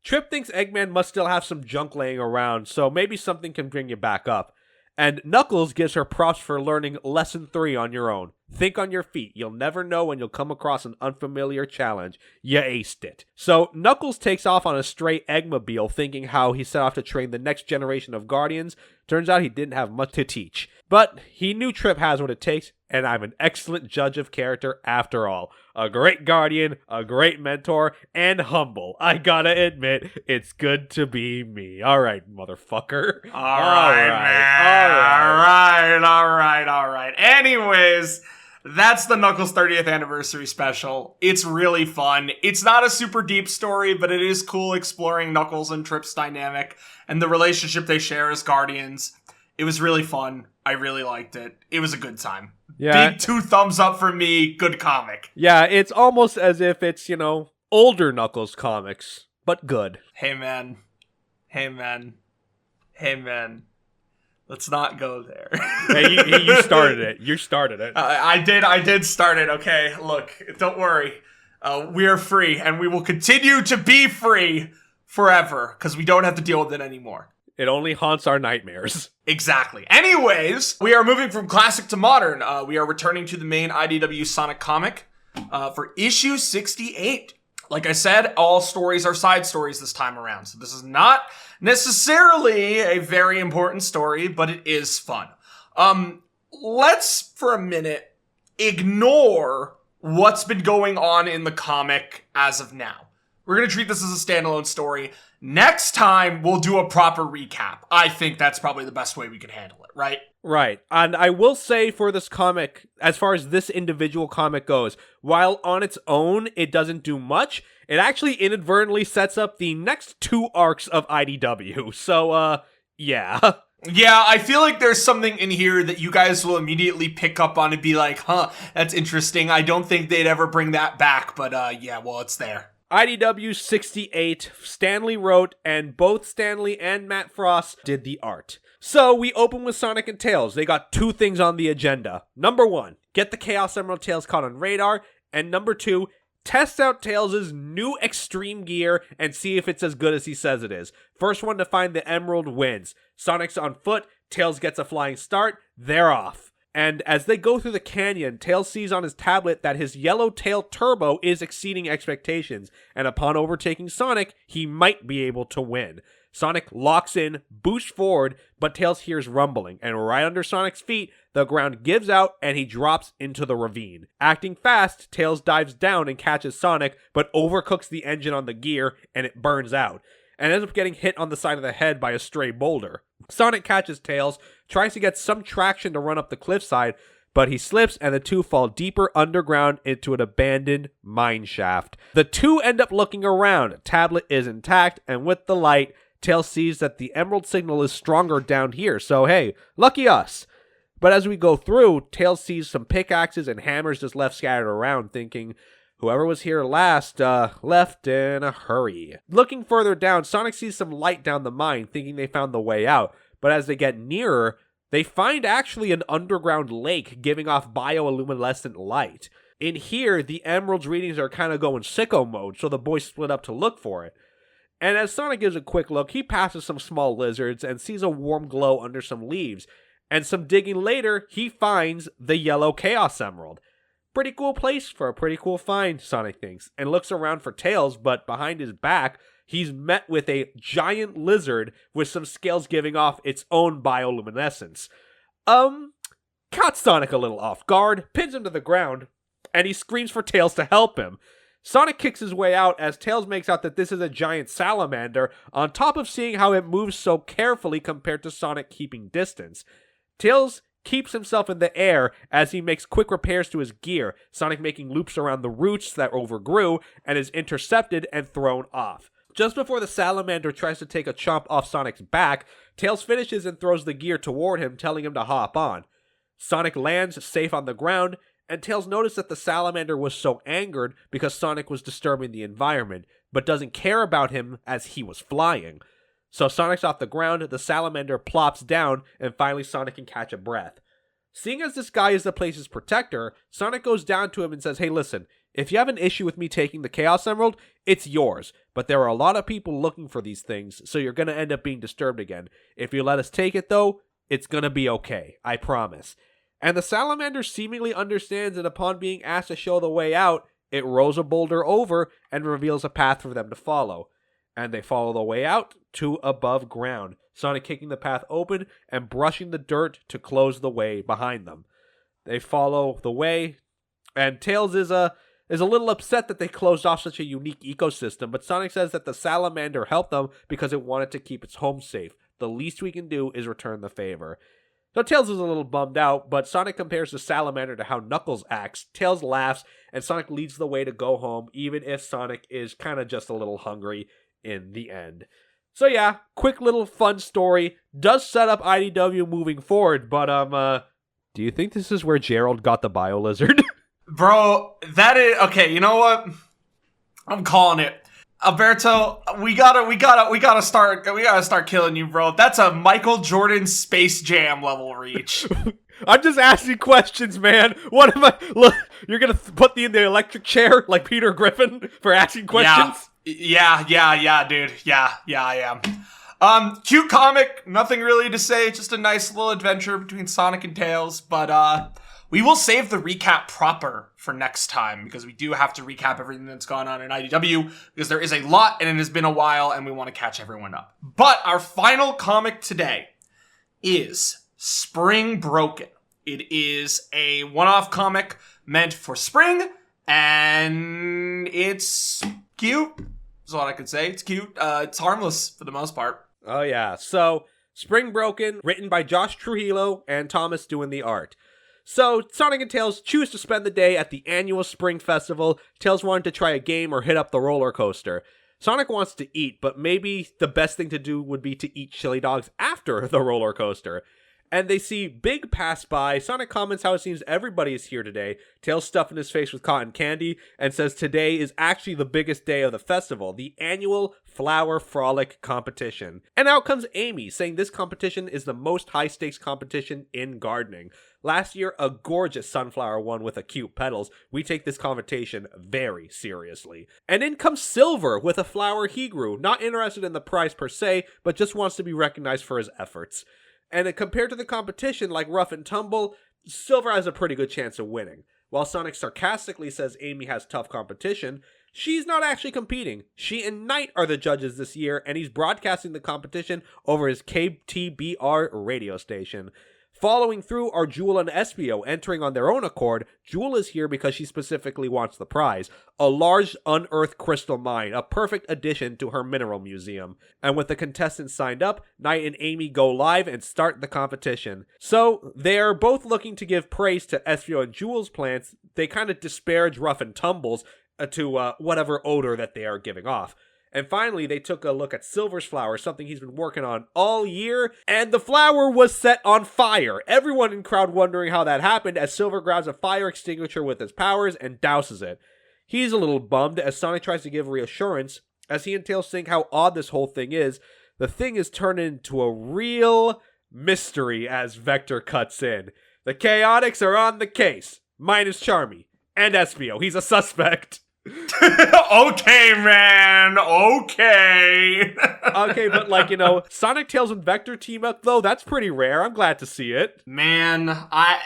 Trip thinks Eggman must still have some junk laying around, so maybe something can bring you back up. And Knuckles gives her props for learning Lesson 3 on your own. Think on your feet. You'll never know when you'll come across an unfamiliar challenge. You aced it. So Knuckles takes off on a stray Eggmobile, thinking how he set off to train the next generation of Guardians. Turns out he didn't have much to teach. But he knew Trip has what it takes, and I'm an excellent judge of character after all. A great Guardian, a great mentor, and humble. I gotta admit, it's good to be me. All right, motherfucker. All right. Anyways, that's the Knuckles 30th anniversary special. It's really fun. It's not a super deep story, but it is cool exploring Knuckles and Trip's dynamic and the relationship they share as Guardians. It was really fun. I really liked it. It was a good time. Yeah. Big 2 thumbs up for me. Good comic. Yeah, it's almost as if it's, older Knuckles comics, but good. Hey, man. Let's not go there. Hey, you started it. You started it. I did start it, okay? Look, don't worry. We are free, and we will continue to be free forever, because we don't have to deal with it anymore. It only haunts our nightmares. Exactly. Anyways, we are moving from classic to modern. We are returning to the main IDW Sonic comic for issue 68. Like I said, all stories are side stories this time around, so this is not necessarily a very important story, but it is fun. Let's, for a minute, ignore what's been going on in the comic as of now. We're going to treat this as a standalone story. Next time, we'll do a proper recap. I think that's probably the best way we can handle it, right? Right. And I will say for this comic, as far as this individual comic goes, while on its own, it doesn't do much, it actually inadvertently sets up the next 2 arcs of IDW. So, yeah. Yeah, I feel like there's something in here that you guys will immediately pick up on and be like, huh, that's interesting. I don't think they'd ever bring that back, but yeah, well, it's there. IDW 68, Stanley wrote, and both Stanley and Matt Frost did the art. So we open with Sonic and Tails. They got 2 things on the agenda. Number 1, get the Chaos Emerald Tails caught on radar. And number 2, test out Tails' new extreme gear and see if it's as good as he says it is. First one to find the emerald wins. Sonic's on foot, Tails gets a flying start, they're off. And as they go through the canyon, Tails sees on his tablet that his Yellowtail Turbo is exceeding expectations, and upon overtaking Sonic, he might be able to win. Sonic locks in, boosts forward, but Tails hears rumbling, and right under Sonic's feet, the ground gives out and he drops into the ravine. Acting fast, Tails dives down and catches Sonic, but overcooks the engine on the gear and it burns out, and ends up getting hit on the side of the head by a stray boulder. Sonic catches Tails, tries to get some traction to run up the cliffside, but he slips and the two fall deeper underground into an abandoned mine shaft. The two end up looking around. Tablet is intact, and with the light, Tails sees that the emerald signal is stronger down here, so hey, lucky us. But as we go through, Tails sees some pickaxes and hammers just left scattered around, thinking whoever was here last, left in a hurry. Looking further down, Sonic sees some light down the mine, thinking they found the way out. But as they get nearer, they find actually an underground lake giving off bioluminescent light. In here, the emerald's readings are kind of going sicko mode, so the boys split up to look for it. And as Sonic gives a quick look, he passes some small lizards and sees a warm glow under some leaves. And some digging later, he finds the yellow Chaos Emerald. Pretty cool place for a pretty cool find, Sonic thinks, and looks around for Tails, but behind his back, he's met with a giant lizard with some scales giving off its own bioluminescence. Caught Sonic a little off guard, pins him to the ground, and he screams for Tails to help him. Sonic kicks his way out as Tails makes out that this is a giant salamander, on top of seeing how it moves so carefully compared to Sonic keeping distance. Tails keeps himself in the air as he makes quick repairs to his gear, Sonic making loops around the roots that overgrew, and is intercepted and thrown off. Just before the salamander tries to take a chomp off Sonic's back, Tails finishes and throws the gear toward him, telling him to hop on. Sonic lands safe on the ground, and Tails noticed that the salamander was so angered because Sonic was disturbing the environment, but doesn't care about him as he was flying. So Sonic's off the ground, the salamander plops down, and finally Sonic can catch a breath. Seeing as this guy is the place's protector, Sonic goes down to him and says, "Hey listen, if you have an issue with me taking the Chaos Emerald, it's yours, but there are a lot of people looking for these things, so you're gonna end up being disturbed again. If you let us take it though, it's gonna be okay, I promise." And the salamander seemingly understands, and upon being asked to show the way out, it rolls a boulder over and reveals a path for them to follow. And they follow the way out to above ground, Sonic kicking the path open and brushing the dirt to close the way behind them. They follow the way, and Tails is a little upset that they closed off such a unique ecosystem, but Sonic says that the salamander helped them because it wanted to keep its home safe. The least we can do is return the favor. So Tails is a little bummed out, but Sonic compares the salamander to how Knuckles acts. Tails laughs, and Sonic leads the way to go home, even if Sonic is kind of just a little hungry in the end. So yeah, quick little fun story. Does set up IDW moving forward, but do you think this is where Gerald got the bio-lizard? Bro, that is okay. You know what? I'm calling it. Alberto, we gotta start killing you, bro. That's a Michael Jordan Space Jam level reach. I'm just asking questions, man. What am I? Look, you're gonna put me in the electric chair like Peter Griffin for asking questions? Yeah, dude. Yeah, I am. Cute comic. Nothing really to say. Just a nice little adventure between Sonic and Tails. But we will save the recap proper for next time, because we do have to recap everything that's gone on in IDW, because there is a lot and it has been a while and we want to catch everyone up. But our final comic today is Spring Broken. It is a one-off comic meant for spring, and it's cute. That's all I could say. It's cute. It's harmless for the most part. Oh yeah. So Spring Broken, written by Josh Trujillo and Thomas doing the art. So, Sonic and Tails choose to spend the day at the annual Spring Festival. Tails wanted to try a game or hit up the roller coaster. Sonic wants to eat, but maybe the best thing to do would be to eat chili dogs after the roller coaster. And they see Big pass by. Sonic comments how it seems everybody is here today. Tails stuffing his face with cotton candy and says today is actually the biggest day of the festival, the annual Flower Frolic competition. And out comes Amy, saying this competition is the most high-stakes competition in gardening. Last year, a gorgeous sunflower won with a cute petals. We take this competition very seriously. And in comes Silver with a flower he grew, not interested in the prize per se, but just wants to be recognized for his efforts. And compared to the competition, like Rough and Tumble, Silver has a pretty good chance of winning. While Sonic sarcastically says Amy has tough competition, she's not actually competing. She and Knight are the judges this year, and he's broadcasting the competition over his KTBR radio station. Following through are Jewel and Espio entering on their own accord. Jewel is here because she specifically wants the prize, a large unearthed crystal mine, a perfect addition to her mineral museum. And with the contestants signed up, Knight and Amy go live and start the competition. So they are both looking to give praise to Espio and Jewel's plants. They kind of disparage Rough and Tumbles to whatever odor that they are giving off. And finally, they took a look at Silver's flower, something he's been working on all year, and the flower was set on fire. Everyone in crowd wondering how that happened as Silver grabs a fire extinguisher with his powers and douses it. He's a little bummed as Sonic tries to give reassurance. As he and Tails think how odd this whole thing is, the thing is turned into a real mystery as Vector cuts in. The Chaotix are on the case, minus Charmy and Espio. He's a suspect. Okay, man. Okay. Okay, but Sonic, Tails, and Vector team up though. That's pretty rare. I'm glad to see it. Man,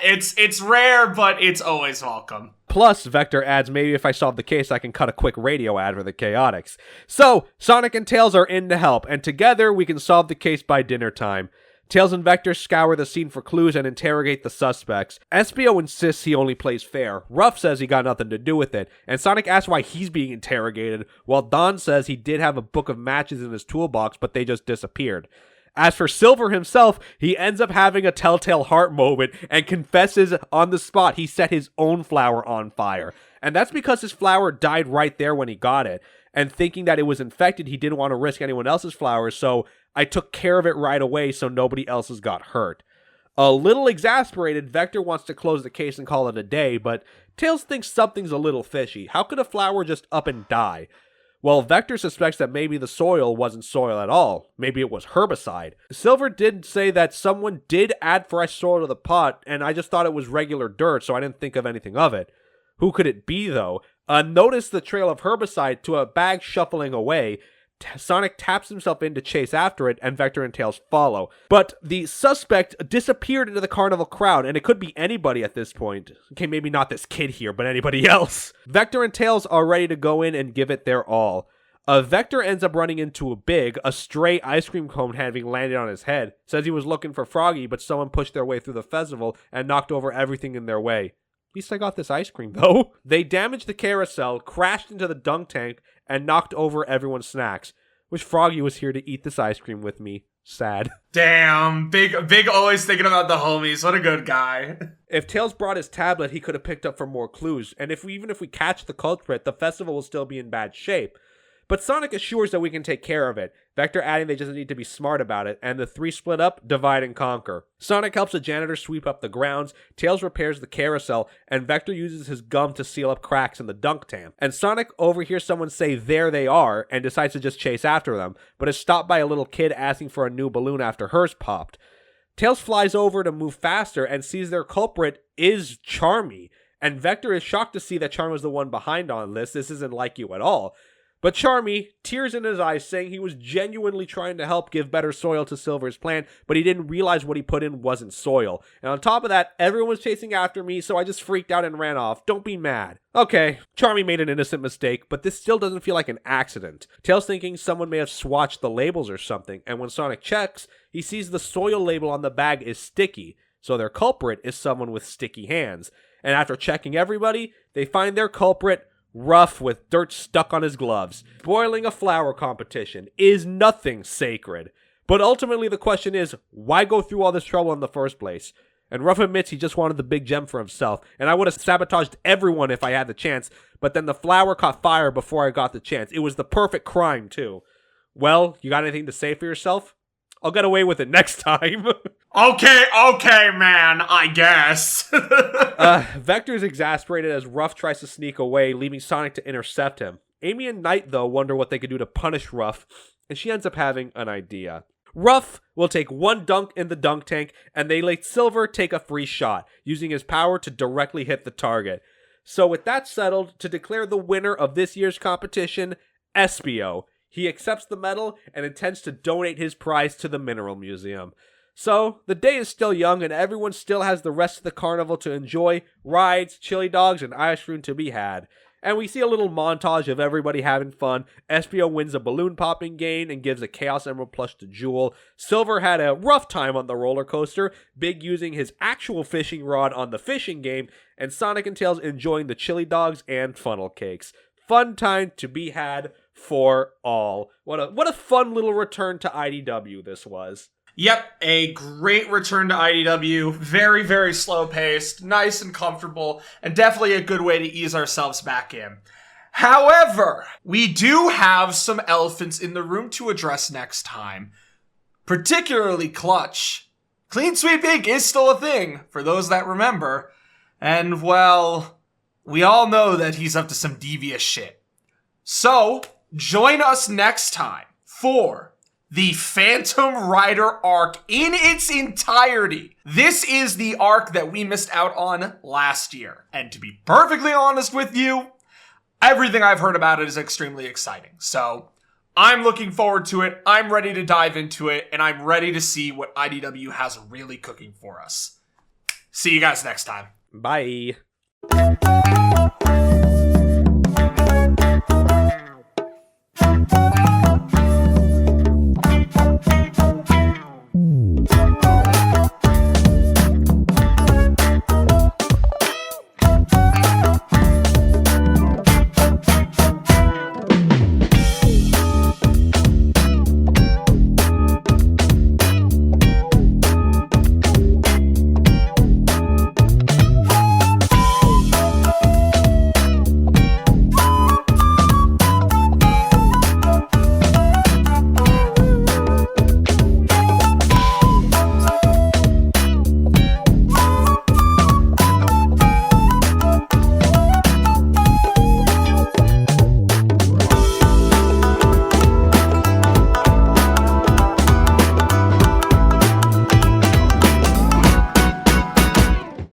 it's rare, but it's always welcome. Plus, Vector adds, maybe if I solve the case, I can cut a quick radio ad for the Chaotix. So, Sonic and Tails are in to help, and together we can solve the case by dinner time. Tails and Vector scour the scene for clues and interrogate the suspects. Espio insists he only plays fair. Ruff says he got nothing to do with it, and Sonic asks why he's being interrogated, while Don says he did have a book of matches in his toolbox, but they just disappeared. As for Silver himself, he ends up having a telltale heart moment and confesses on the spot he set his own flower on fire. And that's because his flower died right there when he got it. And thinking that it was infected, he didn't want to risk anyone else's flowers, so I took care of it right away so nobody else's got hurt. A little exasperated, Vector wants to close the case and call it a day, but Tails thinks something's a little fishy. How could a flower just up and die? Well, Vector suspects that maybe the soil wasn't soil at all. Maybe it was herbicide. Silver did say that someone did add fresh soil to the pot, and I just thought it was regular dirt, so I didn't think of anything of it. Who could it be, though? Notice the trail of herbicide to a bag shuffling away. Sonic taps himself in to chase after it, and Vector and Tails follow. But the suspect disappeared into the carnival crowd, and it could be anybody at this point. Okay, maybe not this kid here, but anybody else. Vector and Tails are ready to go in and give it their all. Vector ends up running into a stray ice cream cone having landed on his head. Says he was looking for Froggy, but someone pushed their way through the festival and knocked over everything in their way. At least I got this ice cream, though. They damaged the carousel, crashed into the dunk tank, and knocked over everyone's snacks. Wish Froggy was here to eat this ice cream with me. Sad. Damn, big always thinking about the homies. What a good guy. If Tails brought his tablet, he could have picked up for more clues. And even if we catch the culprit, the festival will still be in bad shape. But Sonic assures that we can take care of it, Vector adding they just need to be smart about it, and the three split up, divide and conquer. Sonic helps the janitor sweep up the grounds, Tails repairs the carousel, and Vector uses his gum to seal up cracks in the dunk tank. And Sonic overhears someone say there they are, and decides to just chase after them, but is stopped by a little kid asking for a new balloon after hers popped. Tails flies over to move faster and sees their culprit is Charmy, and Vector is shocked to see that Charmy was the one behind on this. This isn't like you at all. But Charmy, tears in his eyes, saying he was genuinely trying to help give better soil to Silver's plant, but he didn't realize what he put in wasn't soil. And on top of that, everyone was chasing after me, so I just freaked out and ran off. Don't be mad. Okay, Charmy made an innocent mistake, but this still doesn't feel like an accident. Tails thinking someone may have swatched the labels or something, and when Sonic checks, he sees the soil label on the bag is sticky, so their culprit is someone with sticky hands. And after checking everybody, they find their culprit rough with dirt stuck on his gloves. Spoiling a flower competition is nothing sacred. But ultimately the question is, why go through all this trouble in the first place? And Ruff admits he just wanted the big gem for himself, and I would have sabotaged everyone if I had the chance, but then the flower caught fire before I got the chance. It was the perfect crime, too. Well, you got anything to say for yourself? I'll get away with it next time. Okay, man, I guess. Vector's exasperated as Ruff tries to sneak away, leaving Sonic to intercept him. Amy and Knight, though, wonder what they could do to punish Ruff, and she ends up having an idea. Ruff will take one dunk in the dunk tank, and they let Silver take a free shot, using his power to directly hit the target. So with that settled, to declare the winner of this year's competition, Espio. He accepts the medal and intends to donate his prize to the Mineral Museum. So, the day is still young and everyone still has the rest of the carnival to enjoy, rides, chili dogs, and ice cream to be had. And we see a little montage of everybody having fun. Espio wins a balloon popping game and gives a Chaos Emerald plush to Jewel. Silver had a rough time on the roller coaster, Big using his actual fishing rod on the fishing game, and Sonic and Tails enjoying the chili dogs and funnel cakes. Fun time to be had for all. What a fun little return to IDW this was. Yep, a great return to IDW. Very, very slow paced, nice and comfortable, and definitely a good way to ease ourselves back in. However, we do have some elephants in the room to address next time. Particularly Clutch. Clean Sweep Inc. is still a thing, for those that remember. And, well, we all know that he's up to some devious shit. So, join us next time for the Phantom Rider arc in its entirety. This is the arc that we missed out on last year. And to be perfectly honest with you, everything I've heard about it is extremely exciting. So I'm looking forward to it. I'm ready to dive into it. And I'm ready to see what IDW has really cooking for us. See you guys next time. Bye.